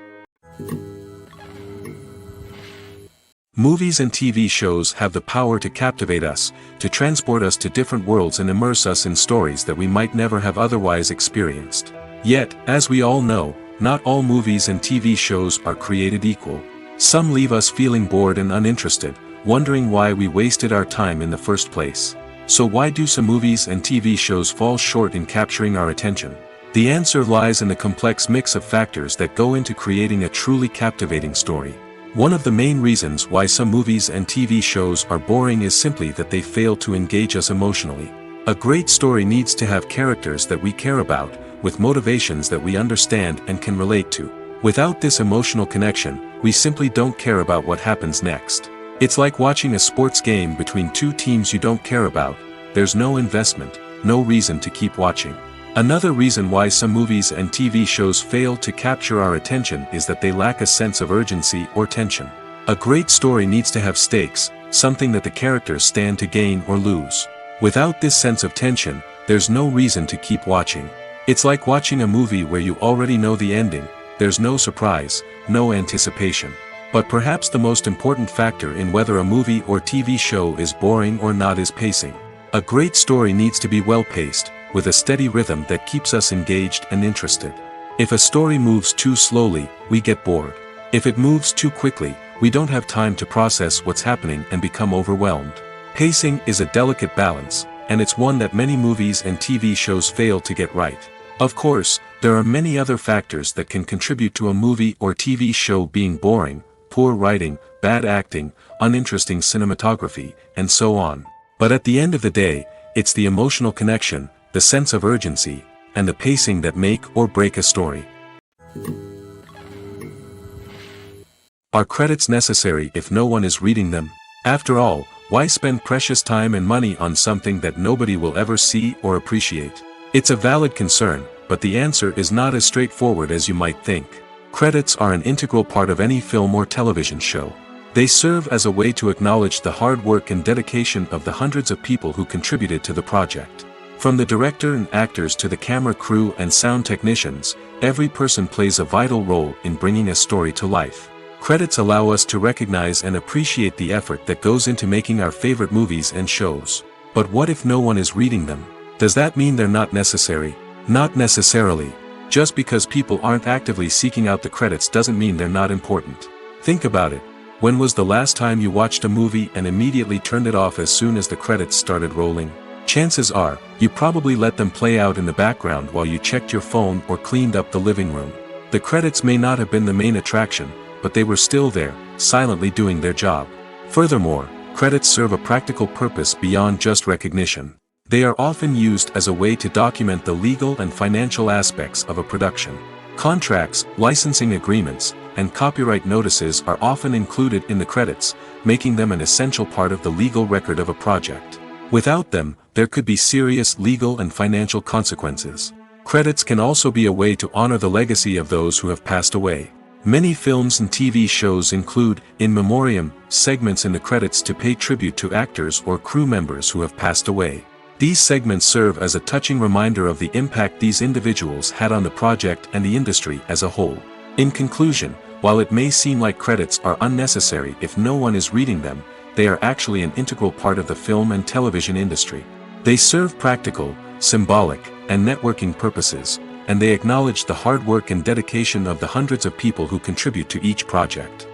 Movies and TV shows have the power to captivate us, to transport us to different worlds and immerse us in stories that we might never have otherwise experienced. Yet, as we all know, not all movies and TV shows are created equal. Some leave us feeling bored and uninterested, wondering why we wasted our time in the first place. So why do some movies and TV shows fall short in capturing our attention? The answer lies in the complex mix of factors that go into creating a truly captivating story. One of the main reasons why some movies and TV shows are boring is simply that they fail to engage us emotionally. A great story needs to have characters that we care about, with motivations that we understand and can relate to. Without this emotional connection, we simply don't care about what happens next. It's like watching a sports game between two teams you don't care about. There's no investment, no reason to keep watching. Another reason why some movies and TV shows fail to capture our attention is that they lack a sense of urgency or tension. A great story needs to have stakes, something that the characters stand to gain or lose. Without this sense of tension, there's no reason to keep watching. It's like watching a movie where you already know the ending, there's no surprise, no anticipation. But perhaps the most important factor in whether a movie or TV show is boring or not is pacing. A great story needs to be well paced, with a steady rhythm that keeps us engaged and interested. If a story moves too slowly, we get bored. If it moves too quickly, we don't have time to process what's happening and become overwhelmed. Pacing is a delicate balance, and it's one that many movies and TV shows fail to get right. Of course, there are many other factors that can contribute to a movie or TV show being boring: poor writing, bad acting, uninteresting cinematography, and so on. But at the end of the day, it's the emotional connection, the sense of urgency, and the pacing that make or break a story. Are credits necessary if no one is reading them? After all, why spend precious time and money on something that nobody will ever see or appreciate? It's a valid concern, but the answer is not as straightforward as you might think. Credits are an integral part of any film or television show. They serve as a way to acknowledge the hard work and dedication of the hundreds of people who contributed to the project. From the director and actors to the camera crew and sound technicians, every person plays a vital role in bringing a story to life. Credits allow us to recognize and appreciate the effort that goes into making our favorite movies and shows. But what if no one is reading them? Does that mean they're not necessary? Not necessarily. Just because people aren't actively seeking out the credits doesn't mean they're not important. Think about it. When was the last time you watched a movie and immediately turned it off as soon as the credits started rolling? Chances are, you probably let them play out in the background while you checked your phone or cleaned up the living room. The credits may not have been the main attraction, but they were still there, silently doing their job. Furthermore, credits serve a practical purpose beyond just recognition. They are often used as a way to document the legal and financial aspects of a production. Contracts, licensing agreements, and copyright notices are often included in the credits, making them an essential part of the legal record of a project. Without them, there could be serious legal and financial consequences. Credits can also be a way to honor the legacy of those who have passed away. Many films and TV shows include in memoriam segments in the credits to pay tribute to actors or crew members who have passed away. These segments serve as a touching reminder of the impact these individuals had on the project and the industry as a whole. In conclusion, while it may seem like credits are unnecessary if no one is reading them, they are actually an integral part of the film and television industry. They serve practical, symbolic, and networking purposes, and they acknowledge the hard work and dedication of the hundreds of people who contribute to each project.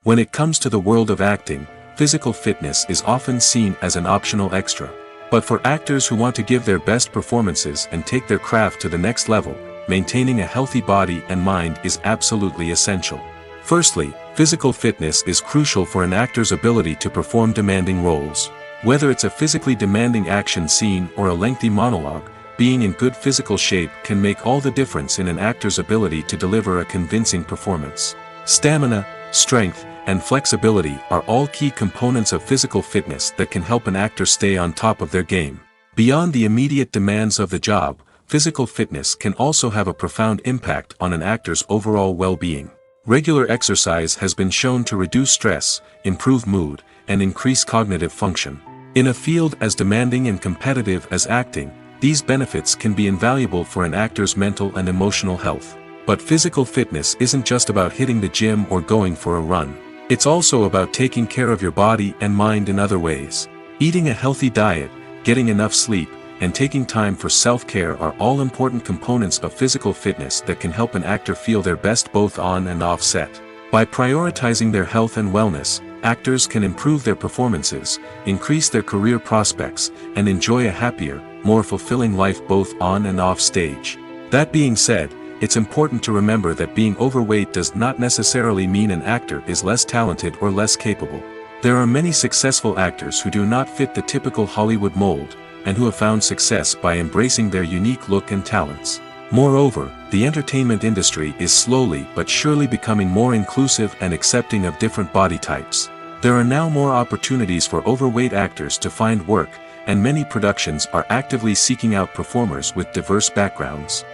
When it comes to the world of acting, physical fitness is often seen as an optional extra. But for actors who want to give their best performances and take their craft to the next level, maintaining a healthy body and mind is absolutely essential. Firstly, physical fitness is crucial for an actor's ability to perform demanding roles. Whether it's a physically demanding action scene or a lengthy monologue, being in good physical shape can make all the difference in an actor's ability to deliver a convincing performance. Stamina, strength, and flexibility are all key components of physical fitness that can help an actor stay on top of their game. Beyond the immediate demands of the job, physical fitness can also have a profound impact on an actor's overall well-being. Regular exercise has been shown to reduce stress, improve mood, and increase cognitive function. In a field as demanding and competitive as acting, these benefits can be invaluable for an actor's mental and emotional health. But physical fitness isn't just about hitting the gym or going for a run. It's also about taking care of your body and mind in other ways. Eating a healthy diet, getting enough sleep, and taking time for self-care are all important components of physical fitness that can help an actor feel their best both on and off set. By prioritizing their health and wellness, actors can improve their performances, increase their career prospects, and enjoy a happier, more fulfilling life both on and off stage. That being said, it's important to remember that being overweight does not necessarily mean an actor is less talented or less capable. There are many successful actors who do not fit the typical Hollywood mold, and who have found success by embracing their unique look and talents. Moreover, the entertainment industry is slowly but surely becoming more inclusive and accepting of different body types. There are now more opportunities for overweight actors to find work, and many productions are actively seeking out performers with diverse backgrounds.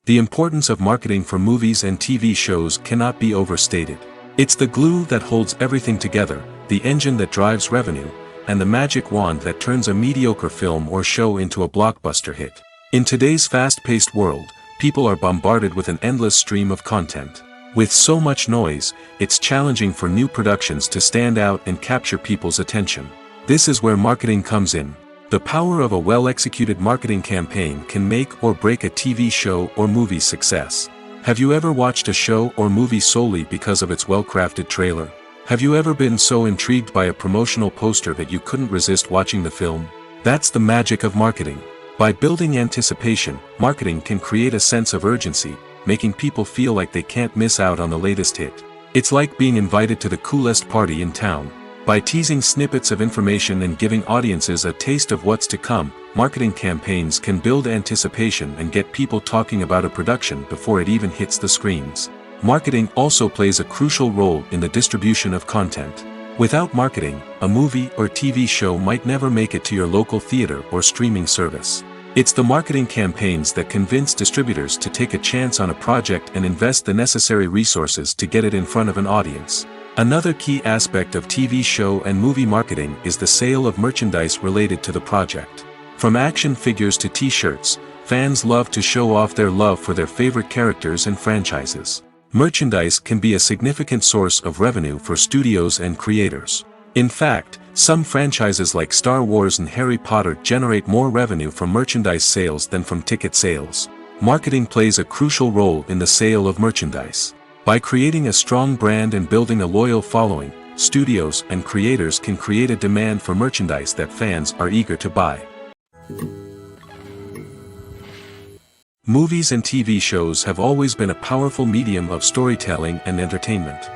The importance of marketing for movies and TV shows cannot be overstated. It's the glue that holds everything together, the engine that drives revenue, and the magic wand that turns a mediocre film or show into a blockbuster hit. In today's fast-paced world, people are bombarded with an endless stream of content. With so much noise, it's challenging for new productions to stand out and capture people's attention. This is where marketing comes in. The power of a well-executed marketing campaign can make or break a TV show or movie's success. Have you ever watched a show or movie solely because of its well-crafted trailer? Have you ever been so intrigued by a promotional poster that you couldn't resist watching the film? That's the magic of marketing. By building anticipation, marketing can create a sense of urgency, making people feel like they can't miss out on the latest hit. It's like being invited to the coolest party in town. By teasing snippets of information and giving audiences a taste of what's to come, marketing campaigns can build anticipation and get people talking about a production before it even hits the screens. Marketing also plays a crucial role in the distribution of content. Without marketing, a movie or TV show might never make it to your local theater or streaming service. It's the marketing campaigns that convince distributors to take a chance on a project and invest the necessary resources to get it in front of an audience. Another key aspect of TV show and movie marketing is the sale of merchandise related to the project. From action figures to t-shirts, fans love to show off their love for their favorite characters and franchises. Merchandise can be a significant source of revenue for studios and creators. In fact, some franchises like Star Wars and Harry Potter generate more revenue from merchandise sales than from ticket sales. Marketing plays a crucial role in the sale of merchandise. By creating a strong brand and building a loyal following, studios and creators can create a demand for merchandise that fans are eager to buy. Movies and TV shows have always been a powerful medium of storytelling and entertainment.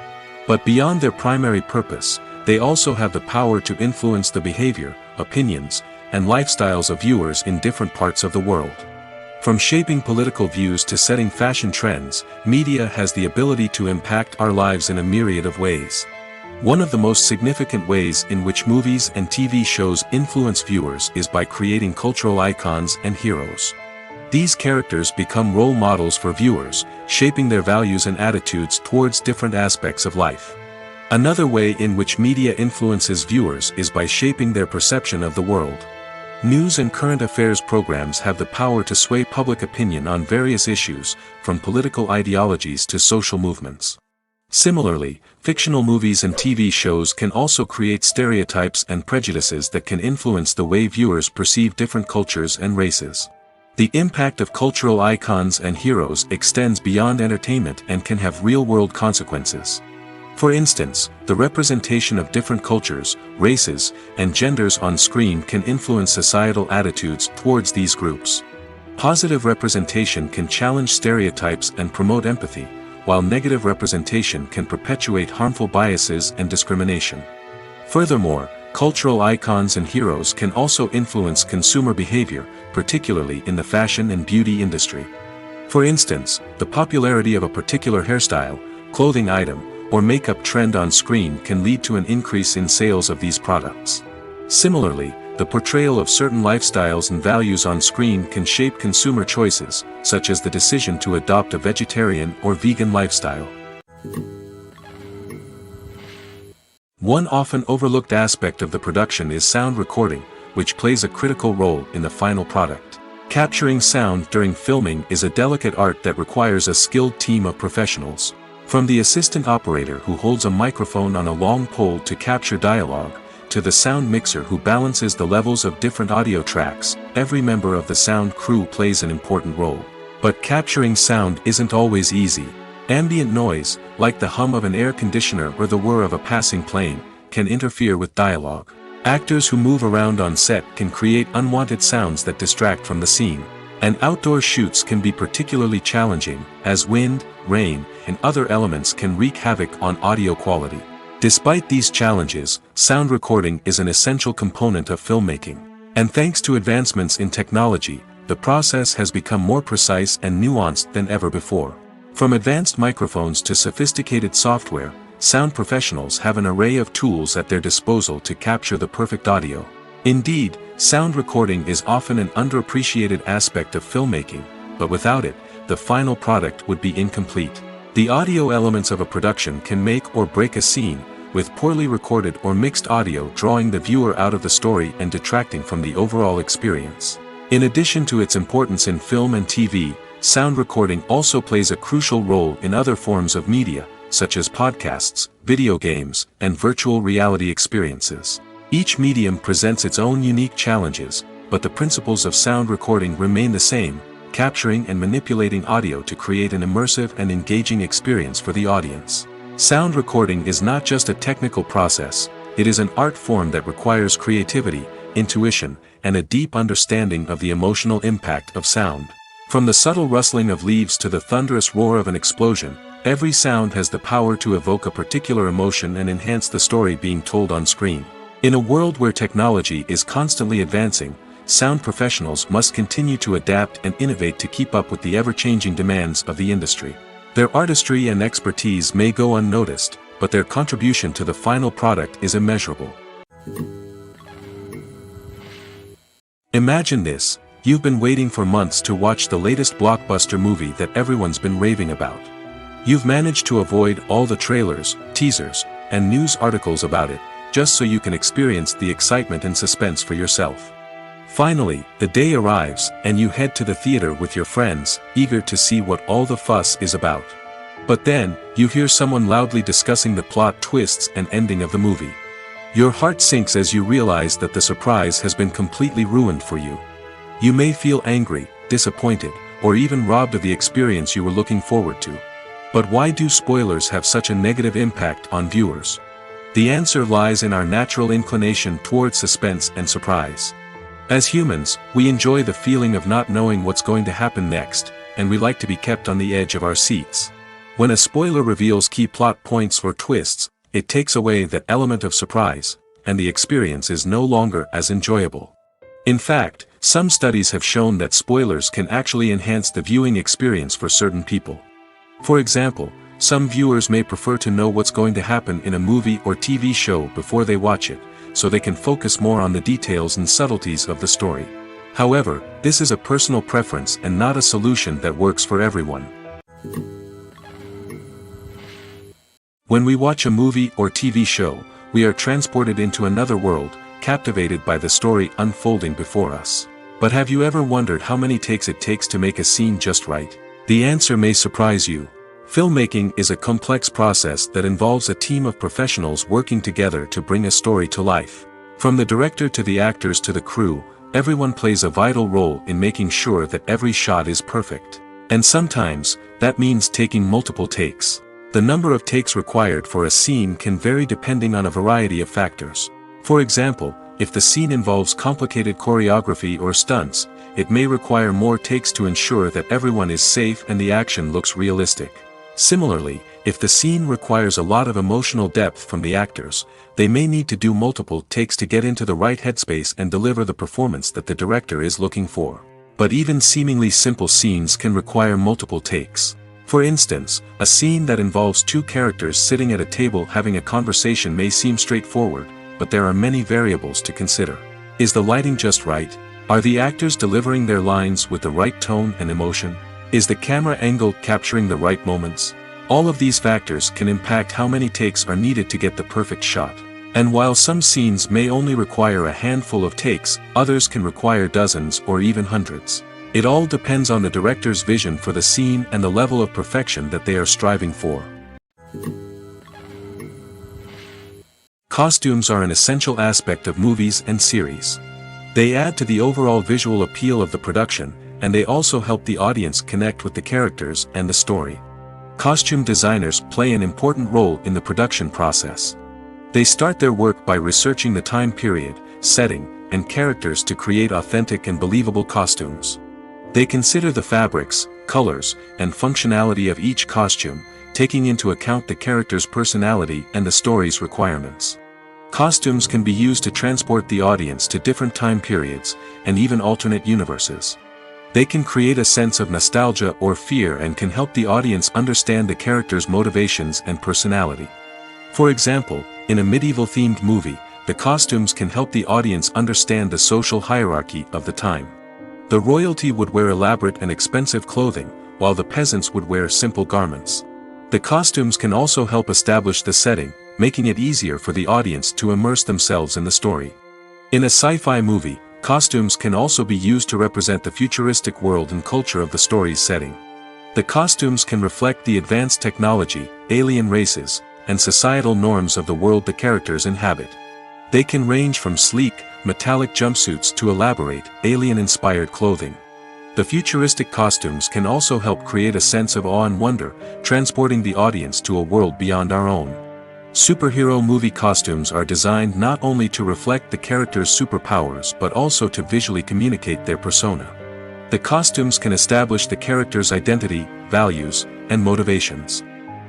But beyond their primary purpose, they also have the power to influence the behavior, opinions, and lifestyles of viewers in different parts of the world. From shaping political views to setting fashion trends, media has the ability to impact our lives in a myriad of ways. One of the most significant ways in which movies and TV shows influence viewers is by creating cultural icons and heroes. These characters become role models for viewers, shaping their values and attitudes towards different aspects of life. Another way in which media influences viewers is by shaping their perception of the world. News and current affairs programs have the power to sway public opinion on various issues, from political ideologies to social movements. Similarly, fictional movies and TV shows can also create stereotypes and prejudices that can influence the way viewers perceive different cultures and races. The impact of cultural icons and heroes extends beyond entertainment and can have real-world consequences. For instance, the representation of different cultures, races, and genders on screen can influence societal attitudes towards these groups. Positive representation can challenge stereotypes and promote empathy, while negative representation can perpetuate harmful biases and discrimination. Furthermore, cultural icons and heroes can also influence consumer behavior, particularly in the fashion and beauty industry. For instance, the popularity of a particular hairstyle, clothing item, or makeup trend on screen can lead to an increase in sales of these products. Similarly, the portrayal of certain lifestyles and values on screen can shape consumer choices, such as the decision to adopt a vegetarian or vegan lifestyle. One often overlooked aspect of the production is sound recording, which plays a critical role in the final product. Capturing sound during filming is a delicate art that requires a skilled team of professionals. From the assistant operator who holds a microphone on a long pole to capture dialogue, to the sound mixer who balances the levels of different audio tracks, every member of the sound crew plays an important role. But capturing sound isn't always easy. Ambient noise, like the hum of an air conditioner or the whir of a passing plane, can interfere with dialogue. Actors who move around on set can create unwanted sounds that distract from the scene. And outdoor shoots can be particularly challenging, as wind, rain, and other elements can wreak havoc on audio quality. Despite these challenges, sound recording is an essential component of filmmaking. And thanks to advancements in technology, the process has become more precise and nuanced than ever before. From advanced microphones to sophisticated software, sound professionals have an array of tools at their disposal to capture the perfect audio. Indeed, sound recording is often an underappreciated aspect of filmmaking, but without it, the final product would be incomplete. The audio elements of a production can make or break a scene, with poorly recorded or mixed audio drawing the viewer out of the story and detracting from the overall experience. In addition to its importance in film and TV, sound recording also plays a crucial role in other forms of media, such as podcasts, video games, and virtual reality experiences. Each medium presents its own unique challenges, but the principles of sound recording remain the same, capturing and manipulating audio to create an immersive and engaging experience for the audience. Sound recording is not just a technical process, it is an art form that requires creativity, intuition, and a deep understanding of the emotional impact of sound. From the subtle rustling of leaves to the thunderous roar of an explosion, every sound has the power to evoke a particular emotion and enhance the story being told on screen. In a world where technology is constantly advancing, sound professionals must continue to adapt and innovate to keep up with the ever-changing demands of the industry. Their artistry and expertise may go unnoticed, but their contribution to the final product is immeasurable. Imagine this: you've been waiting for months to watch the latest blockbuster movie that everyone's been raving about. You've managed to avoid all the trailers, teasers, and news articles about it, just so you can experience the excitement and suspense for yourself. Finally, the day arrives, and you head to the theater with your friends, eager to see what all the fuss is about. But then, you hear someone loudly discussing the plot twists and ending of the movie. Your heart sinks as you realize that the surprise has been completely ruined for you. You may feel angry, disappointed, or even robbed of the experience you were looking forward to. But why do spoilers have such a negative impact on viewers? The answer lies in our natural inclination toward suspense and surprise. As humans, we enjoy the feeling of not knowing what's going to happen next, and we like to be kept on the edge of our seats. When a spoiler reveals key plot points or twists, it takes away that element of surprise, and the experience is no longer as enjoyable. In fact, some studies have shown that spoilers can actually enhance the viewing experience for certain people. For example, some viewers may prefer to know what's going to happen in a movie or TV show before they watch it, so they can focus more on the details and subtleties of the story. However, this is a personal preference and not a solution that works for everyone. When we watch a movie or TV show, we are transported into another world, captivated by the story unfolding before us. But have you ever wondered how many takes it takes to make a scene just right? The answer may surprise you. Filmmaking is a complex process that involves a team of professionals working together to bring a story to life. From the director to the actors to the crew, everyone plays a vital role in making sure that every shot is perfect. And sometimes, that means taking multiple takes. The number of takes required for a scene can vary depending on a variety of factors. For example, if the scene involves complicated choreography or stunts, it may require more takes to ensure that everyone is safe and the action looks realistic. Similarly, if the scene requires a lot of emotional depth from the actors, they may need to do multiple takes to get into the right headspace and deliver the performance that the director is looking for. But even seemingly simple scenes can require multiple takes. For instance, a scene that involves two characters sitting at a table having a conversation may seem straightforward, but there are many variables to consider. Is the lighting just right? Are the actors delivering their lines with the right tone and emotion? Is the camera angle capturing the right moments? All of these factors can impact how many takes are needed to get the perfect shot. And while some scenes may only require a handful of takes, others can require dozens or even hundreds. It all depends on the director's vision for the scene and the level of perfection that they are striving for. Costumes are an essential aspect of movies and series. They add to the overall visual appeal of the production, and they also help the audience connect with the characters and the story. Costume designers play an important role in the production process. They start their work by researching the time period, setting, and characters to create authentic and believable costumes. They consider the fabrics, colors, and functionality of each costume, taking into account the character's personality and the story's requirements. Costumes can be used to transport the audience to different time periods, and even alternate universes. They can create a sense of nostalgia or fear and can help the audience understand the character's motivations and personality. For example, in a medieval-themed movie, the costumes can help the audience understand the social hierarchy of the time. The royalty would wear elaborate and expensive clothing, while the peasants would wear simple garments. The costumes can also help establish the setting, making it easier for the audience to immerse themselves in the story. In a sci-fi movie, costumes can also be used to represent the futuristic world and culture of the story's setting. The costumes can reflect the advanced technology, alien races, and societal norms of the world the characters inhabit. They can range from sleek, metallic jumpsuits to elaborate, alien-inspired clothing. The futuristic costumes can also help create a sense of awe and wonder, transporting the audience to a world beyond our own. Superhero movie costumes are designed not only to reflect the character's superpowers but also to visually communicate their persona. The costumes can establish the character's identity, values, and motivations.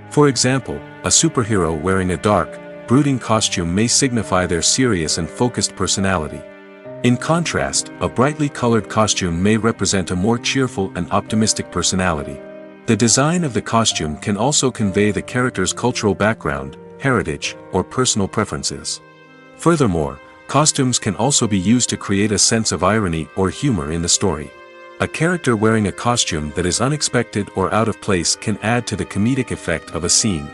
For example, a superhero wearing a dark, brooding costume may signify their serious and focused personality. In contrast, a brightly colored costume may represent a more cheerful and optimistic personality. The design of the costume can also convey the character's cultural background, heritage, or personal preferences. Furthermore, costumes can also be used to create a sense of irony or humor in the story. A character wearing a costume that is unexpected or out of place can add to the comedic effect of a scene.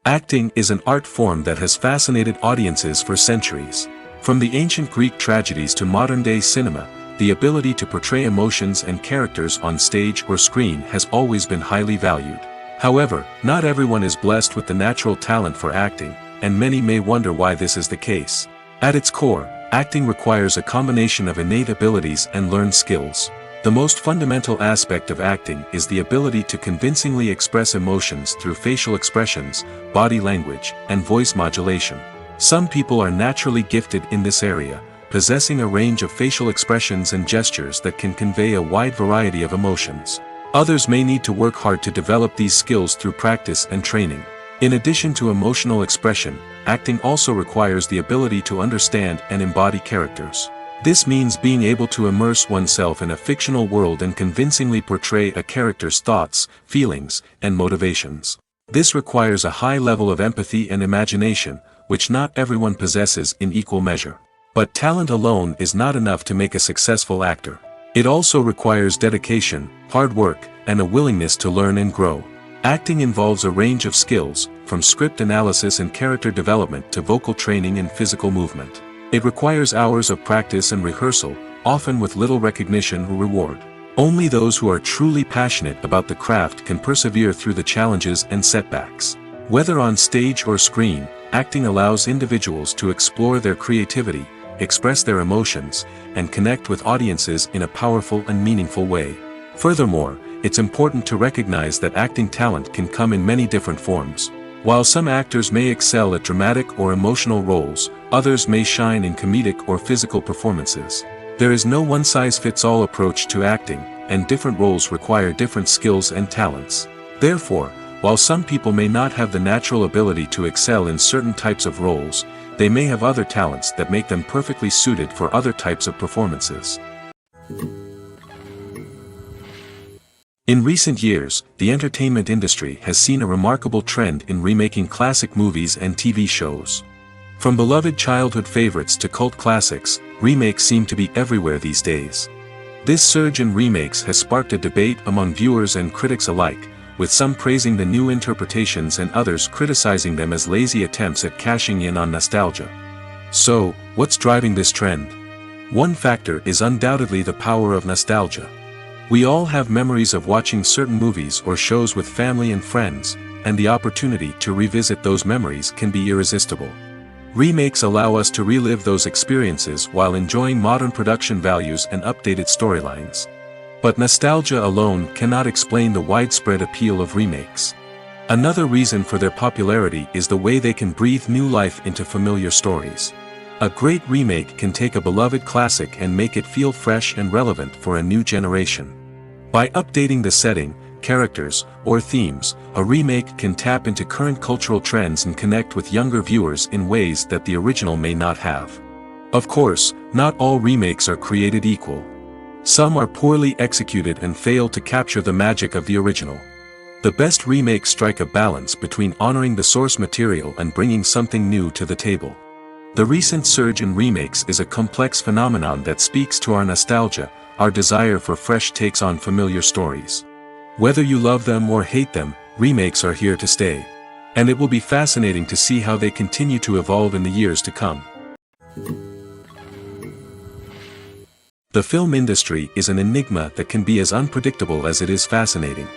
Acting is an art form that has fascinated audiences for centuries. From the ancient Greek tragedies to modern-day cinema, the ability to portray emotions and characters on stage or screen has always been highly valued. However, not everyone is blessed with the natural talent for acting, and many may wonder why this is the case. At its core, acting requires a combination of innate abilities and learned skills. The most fundamental aspect of acting is the ability to convincingly express emotions through facial expressions, body language, and voice modulation. Some people are naturally gifted in this area, possessing a range of facial expressions and gestures that can convey a wide variety of emotions. Others may need to work hard to develop these skills through practice and training. In addition to emotional expression, acting also requires the ability to understand and embody characters. This means being able to immerse oneself in a fictional world and convincingly portray a character's thoughts, feelings, and motivations. This requires a high level of empathy and imagination, which not everyone possesses in equal measure. But talent alone is not enough to make a successful actor. It also requires dedication, hard work, and a willingness to learn and grow. Acting involves a range of skills, from script analysis and character development to vocal training and physical movement. It requires hours of practice and rehearsal, often with little recognition or reward. Only those who are truly passionate about the craft can persevere through the challenges and setbacks. Whether on stage or screen, acting allows individuals to explore their creativity, express their emotions, and connect with audiences in a powerful and meaningful way. Furthermore, it's important to recognize that acting talent can come in many different forms. While some actors may excel at dramatic or emotional roles, others may shine in comedic or physical performances. There is no one-size-fits-all approach to acting, and different roles require different skills and talents. Therefore, while some people may not have the natural ability to excel in certain types of roles, they may have other talents that make them perfectly suited for other types of performances. In recent years, the entertainment industry has seen a remarkable trend in remaking classic movies and TV shows. From beloved childhood favorites to cult classics, remakes seem to be everywhere these days. This surge in remakes has sparked a debate among viewers and critics alike, with some praising the new interpretations and others criticizing them as lazy attempts at cashing in on nostalgia. So, what's driving this trend? One factor is undoubtedly the power of nostalgia. We all have memories of watching certain movies or shows with family and friends, and the opportunity to revisit those memories can be irresistible. Remakes allow us to relive those experiences while enjoying modern production values and updated storylines. But nostalgia alone cannot explain the widespread appeal of remakes. Another reason for their popularity is the way they can breathe new life into familiar stories. A great remake can take a beloved classic and make it feel fresh and relevant for a new generation. By updating the setting, characters, or themes, a remake can tap into current cultural trends and connect with younger viewers in ways that the original may not have. Of course, not all remakes are created equal. Some are poorly executed and fail to capture the magic of the original. The best remakes strike a balance between honoring the source material and bringing something new to the table. The recent surge in remakes is a complex phenomenon that speaks to our nostalgia, our desire for fresh takes on familiar stories. Whether you love them or hate them, remakes are here to stay. And it will be fascinating to see how they continue to evolve in the years to come. The film industry is an enigma that can be as unpredictable as it is fascinating.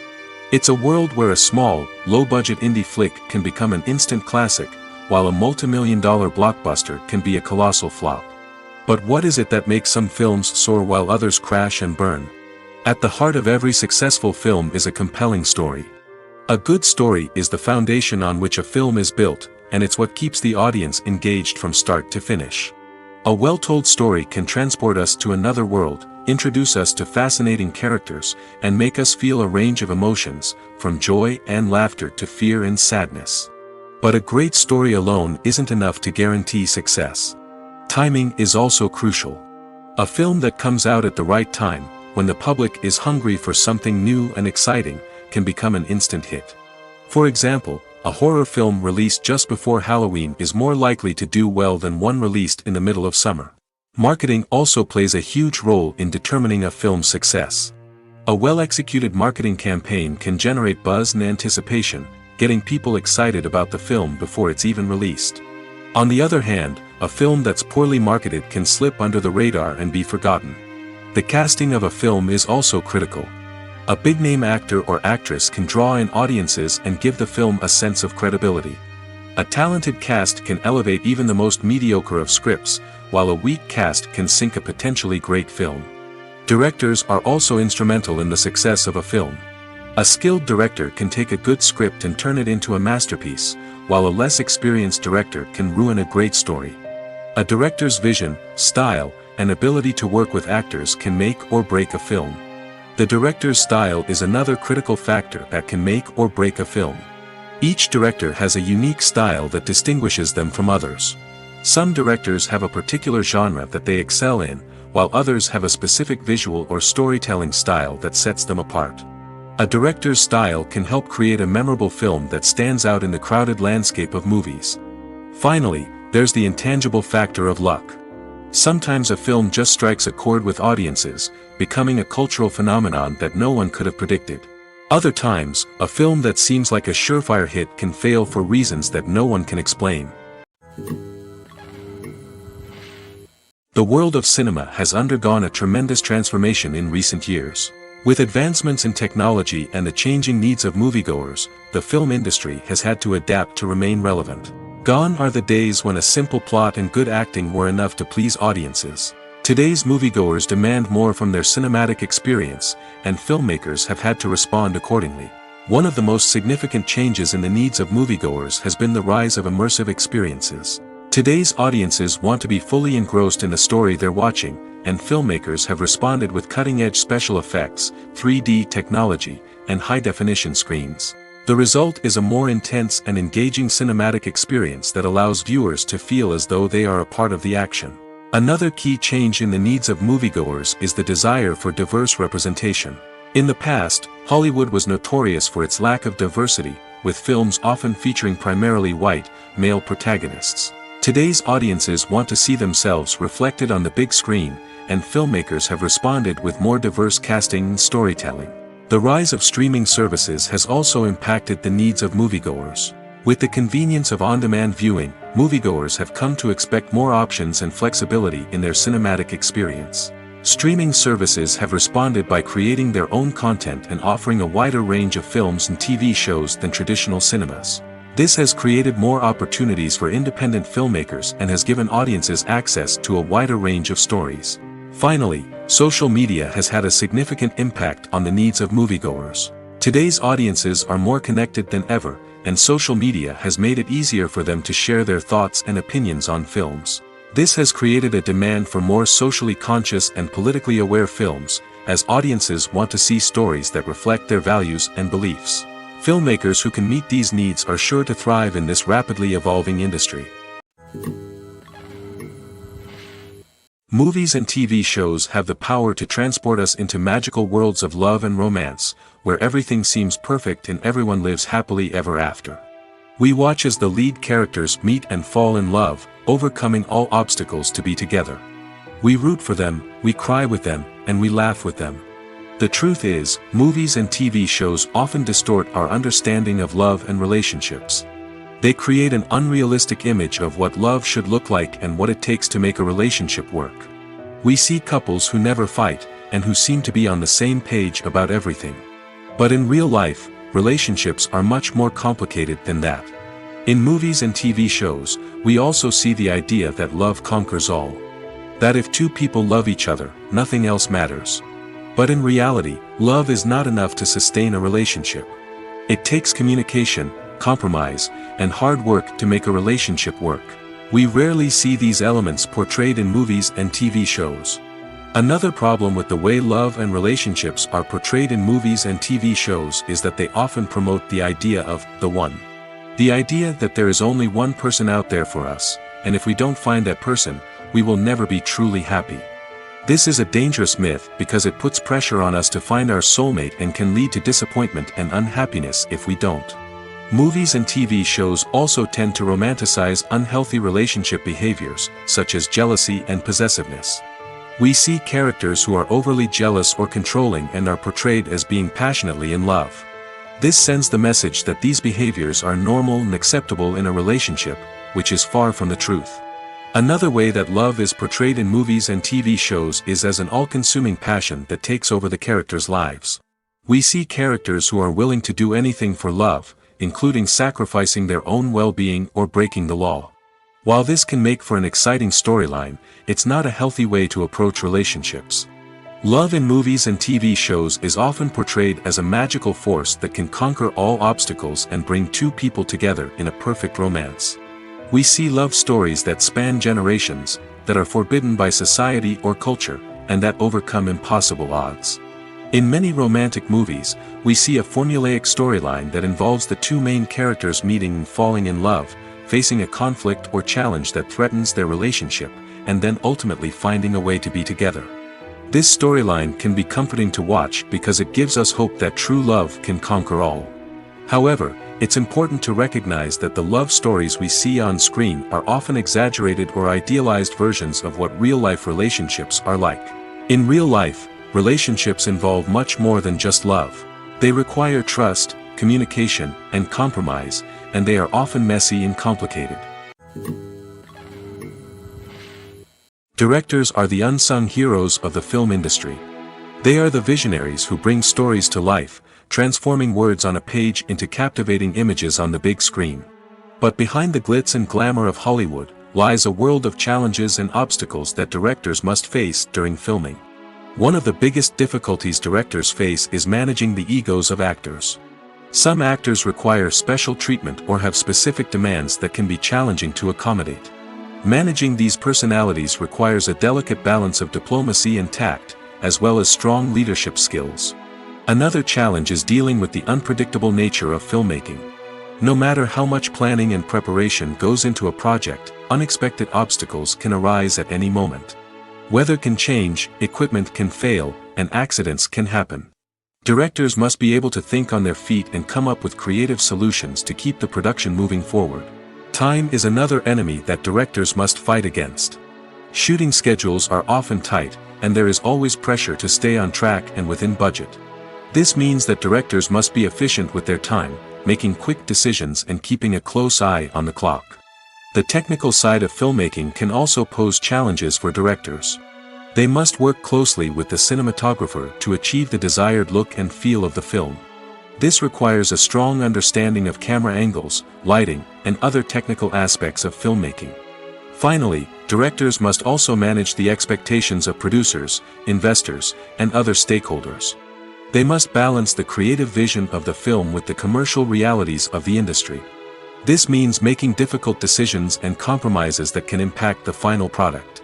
It's a world where a small, low-budget indie flick can become an instant classic, while a multi-million-dollar blockbuster can be a colossal flop. But what is it that makes some films soar while others crash and burn? At the heart of every successful film is a compelling story. A good story is the foundation on which a film is built, and it's what keeps the audience engaged from start to finish. A well-told story can transport us to another world, introduce us to fascinating characters, and make us feel a range of emotions, from joy and laughter to fear and sadness. But a great story alone isn't enough to guarantee success. Timing is also crucial. A film that comes out at the right time, when the public is hungry for something new and exciting, can become an instant hit. For example, a horror film released just before Halloween is more likely to do well than one released in the middle of summer. Marketing also plays a huge role in determining a film's success. A well-executed marketing campaign can generate buzz and anticipation, getting people excited about the film before it's even released. On the other hand, a film that's poorly marketed can slip under the radar and be forgotten. The casting of a film is also critical. A big-name actor or actress can draw in audiences and give the film a sense of credibility. A talented cast can elevate even the most mediocre of scripts, while a weak cast can sink a potentially great film. Directors are also instrumental in the success of a film. A skilled director can take a good script and turn it into a masterpiece, while a less experienced director can ruin a great story. A director's vision, style, and ability to work with actors can make or break a film. The director's style is another critical factor that can make or break a film. Each director has a unique style that distinguishes them from others. Some directors have a particular genre that they excel in, while others have a specific visual or storytelling style that sets them apart. A director's style can help create a memorable film that stands out in the crowded landscape of movies. Finally, there's the intangible factor of luck. Sometimes a film just strikes a chord with audiences, becoming a cultural phenomenon that no one could have predicted. Other times, a film that seems like a surefire hit can fail for reasons that no one can explain. The world of cinema has undergone a tremendous transformation in recent years. With advancements in technology and the changing needs of moviegoers, the film industry has had to adapt to remain relevant. Gone are the days when a simple plot and good acting were enough to please audiences. Today's moviegoers demand more from their cinematic experience, and filmmakers have had to respond accordingly. One of the most significant changes in the needs of moviegoers has been the rise of immersive experiences. Today's audiences want to be fully engrossed in the story they're watching, and filmmakers have responded with cutting-edge special effects, 3D technology, and high-definition screens. The result is a more intense and engaging cinematic experience that allows viewers to feel as though they are a part of the action. Another key change in the needs of moviegoers is the desire for diverse representation. In the past, Hollywood was notorious for its lack of diversity, with films often featuring primarily white, male protagonists. Today's audiences want to see themselves reflected on the big screen, and filmmakers have responded with more diverse casting and storytelling. The rise of streaming services has also impacted the needs of moviegoers. With the convenience of on-demand viewing, moviegoers have come to expect more options and flexibility in their cinematic experience. Streaming services have responded by creating their own content and offering a wider range of films and TV shows than traditional cinemas. This has created more opportunities for independent filmmakers and has given audiences access to a wider range of stories. Finally, social media has had a significant impact on the needs of moviegoers. Today's audiences are more connected than ever, and social media has made it easier for them to share their thoughts and opinions on films. This has created a demand for more socially conscious and politically aware films, as audiences want to see stories that reflect their values and beliefs. Filmmakers who can meet these needs are sure to thrive in this rapidly evolving industry. Movies and TV shows have the power to transport us into magical worlds of love and romance, where everything seems perfect and everyone lives happily ever after. We watch as the lead characters meet and fall in love, overcoming all obstacles to be together. We root for them, we cry with them, and we laugh with them. The truth is, movies and TV shows often distort our understanding of love and relationships. They create an unrealistic image of what love should look like and what it takes to make a relationship work. We see couples who never fight, and who seem to be on the same page about everything. But in real life, relationships are much more complicated than that. In movies and TV shows, we also see the idea that love conquers all. That if two people love each other, nothing else matters. But in reality, love is not enough to sustain a relationship. It takes communication, compromise, and hard work to make a relationship work. We rarely see these elements portrayed in movies and TV shows. Another problem with the way love and relationships are portrayed in movies and TV shows is that they often promote the idea of the one. The idea that there is only one person out there for us, and if we don't find that person, we will never be truly happy. This is a dangerous myth because it puts pressure on us to find our soulmate and can lead to disappointment and unhappiness if we don't. Movies and TV shows also tend to romanticize unhealthy relationship behaviors, such as jealousy and possessiveness. We see characters who are overly jealous or controlling and are portrayed as being passionately in love. This sends the message that these behaviors are normal and acceptable in a relationship, which is far from the truth. Another way that love is portrayed in movies and TV shows is as an all-consuming passion that takes over the characters' lives. We see characters who are willing to do anything for love, including sacrificing their own well-being or breaking the law. While this can make for an exciting storyline, it's not a healthy way to approach relationships. Love in movies and TV shows is often portrayed as a magical force that can conquer all obstacles and bring two people together in a perfect romance. We see love stories that span generations, that are forbidden by society or culture, and that overcome impossible odds. In many romantic movies, we see a formulaic storyline that involves the two main characters meeting and falling in love, facing a conflict or challenge that threatens their relationship, and then ultimately finding a way to be together. This storyline can be comforting to watch because it gives us hope that true love can conquer all. However, it's important to recognize that the love stories we see on screen are often exaggerated or idealized versions of what real-life relationships are like. In real life, relationships involve much more than just love. They require trust, communication, and compromise, and they are often messy and complicated. Directors are the unsung heroes of the film industry. They are the visionaries who bring stories to life, transforming words on a page into captivating images on the big screen. But behind the glitz and glamour of Hollywood, lies a world of challenges and obstacles that directors must face during filming. One of the biggest difficulties directors face is managing the egos of actors. Some actors require special treatment or have specific demands that can be challenging to accommodate. Managing these personalities requires a delicate balance of diplomacy and tact, as well as strong leadership skills. Another challenge is dealing with the unpredictable nature of filmmaking. No matter how much planning and preparation goes into a project, unexpected obstacles can arise at any moment. Weather can change, equipment can fail, and accidents can happen. Directors must be able to think on their feet and come up with creative solutions to keep the production moving forward. Time is another enemy that directors must fight against. Shooting schedules are often tight, and there is always pressure to stay on track and within budget. This means that directors must be efficient with their time, making quick decisions and keeping a close eye on the clock. The technical side of filmmaking can also pose challenges for directors. They must work closely with the cinematographer to achieve the desired look and feel of the film. This requires a strong understanding of camera angles, lighting, and other technical aspects of filmmaking. Finally, directors must also manage the expectations of producers, investors, and other stakeholders. They must balance the creative vision of the film with the commercial realities of the industry. This means making difficult decisions and compromises that can impact the final product.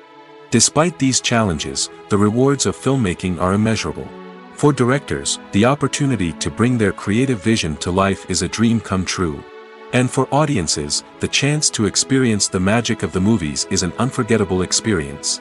Despite these challenges, the rewards of filmmaking are immeasurable. For directors, the opportunity to bring their creative vision to life is a dream come true. And for audiences, the chance to experience the magic of the movies is an unforgettable experience.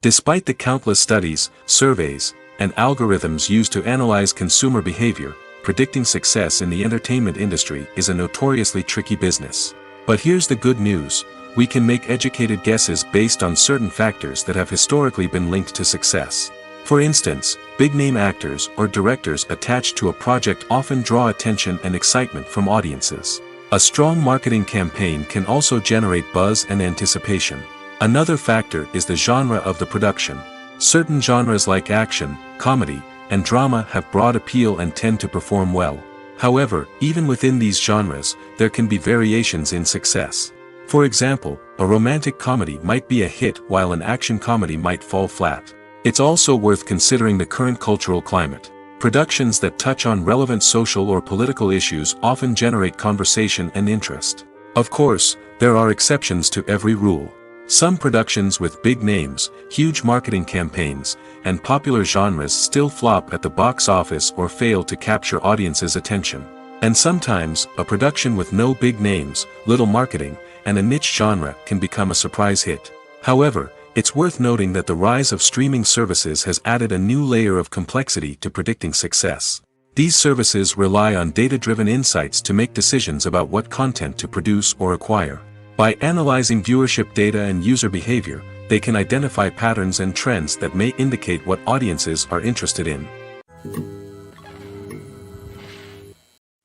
Despite the countless studies, surveys, and algorithms used to analyze consumer behavior, predicting success in the entertainment industry is a notoriously tricky business. But here's the good news. We can make educated guesses based on certain factors that have historically been linked to success. For instance, big-name actors or directors attached to a project often draw attention and excitement from audiences. A strong marketing campaign can also generate buzz and anticipation. Another factor is the genre of the production. Certain genres like action, comedy, and drama have broad appeal and tend to perform well. However, even within these genres, there can be variations in success. For example, a romantic comedy might be a hit while an action comedy might fall flat. It's also worth considering the current cultural climate. Productions that touch on relevant social or political issues often generate conversation and interest. Of course, there are exceptions to every rule. Some productions with big names, huge marketing campaigns, and popular genres still flop at the box office or fail to capture audiences' attention. And sometimes, a production with no big names, little marketing, and a niche genre can become a surprise hit. However, it's worth noting that the rise of streaming services has added a new layer of complexity to predicting success. These services rely on data-driven insights to make decisions about what content to produce or acquire. By analyzing viewership data and user behavior, they can identify patterns and trends that may indicate what audiences are interested in.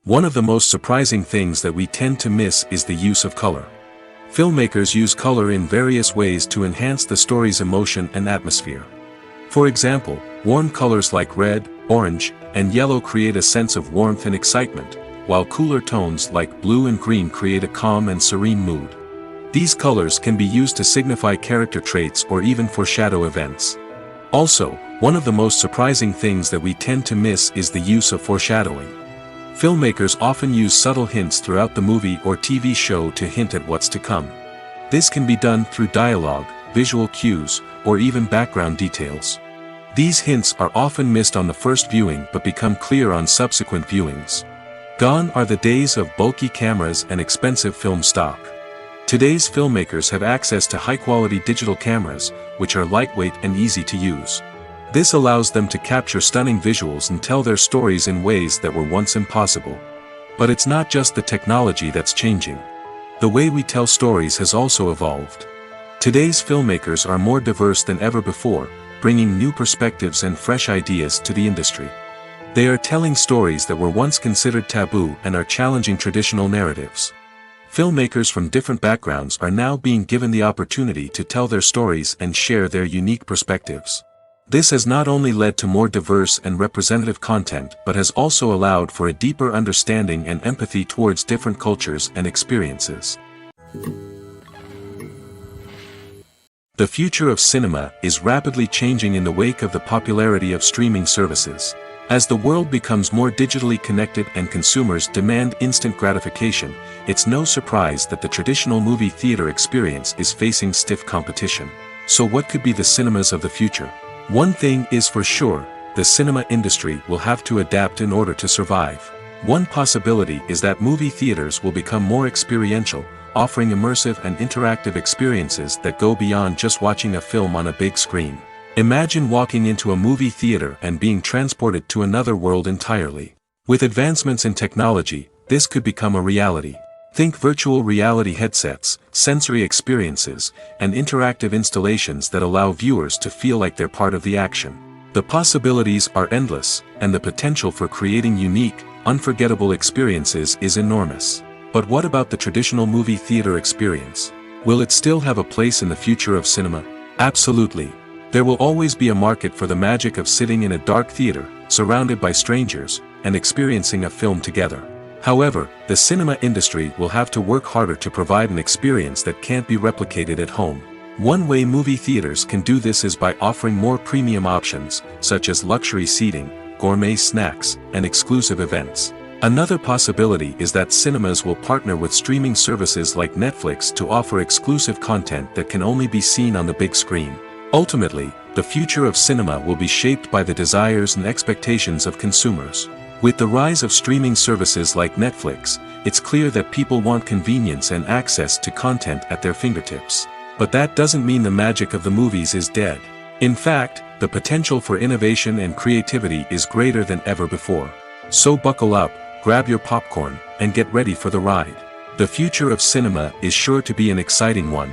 One of the most surprising things that we tend to miss is the use of color. Filmmakers use color in various ways to enhance the story's emotion and atmosphere. For example, warm colors like red, orange, and yellow create a sense of warmth and excitement, while cooler tones like blue and green create a calm and serene mood. These colors can be used to signify character traits or even foreshadow events. Also, one of the most surprising things that we tend to miss is the use of foreshadowing. Filmmakers often use subtle hints throughout the movie or TV show to hint at what's to come. This can be done through dialogue, visual cues, or even background details. These hints are often missed on the first viewing but become clear on subsequent viewings. Gone are the days of bulky cameras and expensive film stock. Today's filmmakers have access to high-quality digital cameras, which are lightweight and easy to use. This allows them to capture stunning visuals and tell their stories in ways that were once impossible. But it's not just the technology that's changing. The way we tell stories has also evolved. Today's filmmakers are more diverse than ever before, bringing new perspectives and fresh ideas to the industry. They are telling stories that were once considered taboo and are challenging traditional narratives. Filmmakers from different backgrounds are now being given the opportunity to tell their stories and share their unique perspectives. This has not only led to more diverse and representative content but has also allowed for a deeper understanding and empathy towards different cultures and experiences. The future of cinema is rapidly changing in the wake of the popularity of streaming services. As the world becomes more digitally connected and consumers demand instant gratification, it's no surprise that the traditional movie theater experience is facing stiff competition. So what could be the cinemas of the future? One thing is for sure, the cinema industry will have to adapt in order to survive. One possibility is that movie theaters will become more experiential, offering immersive and interactive experiences that go beyond just watching a film on a big screen. Imagine walking into a movie theater and being transported to another world entirely. With advancements in technology, this could become a reality. Think virtual reality headsets, sensory experiences, and interactive installations that allow viewers to feel like they're part of the action. The possibilities are endless, and the potential for creating unique, unforgettable experiences is enormous. But what about the traditional movie theater experience? Will it still have a place in the future of cinema? Absolutely. There will always be a market for the magic of sitting in a dark theater, surrounded by strangers, and experiencing a film together. However, the cinema industry will have to work harder to provide an experience that can't be replicated at home. One way movie theaters can do this is by offering more premium options, such as luxury seating, gourmet snacks, and exclusive events. Another possibility is that cinemas will partner with streaming services like Netflix to offer exclusive content that can only be seen on the big screen. Ultimately, the future of cinema will be shaped by the desires and expectations of consumers. With the rise of streaming services like Netflix, it's clear that people want convenience and access to content at their fingertips. But that doesn't mean the magic of the movies is dead. In fact, the potential for innovation and creativity is greater than ever before. So buckle up, grab your popcorn, and get ready for the ride. The future of cinema is sure to be an exciting one.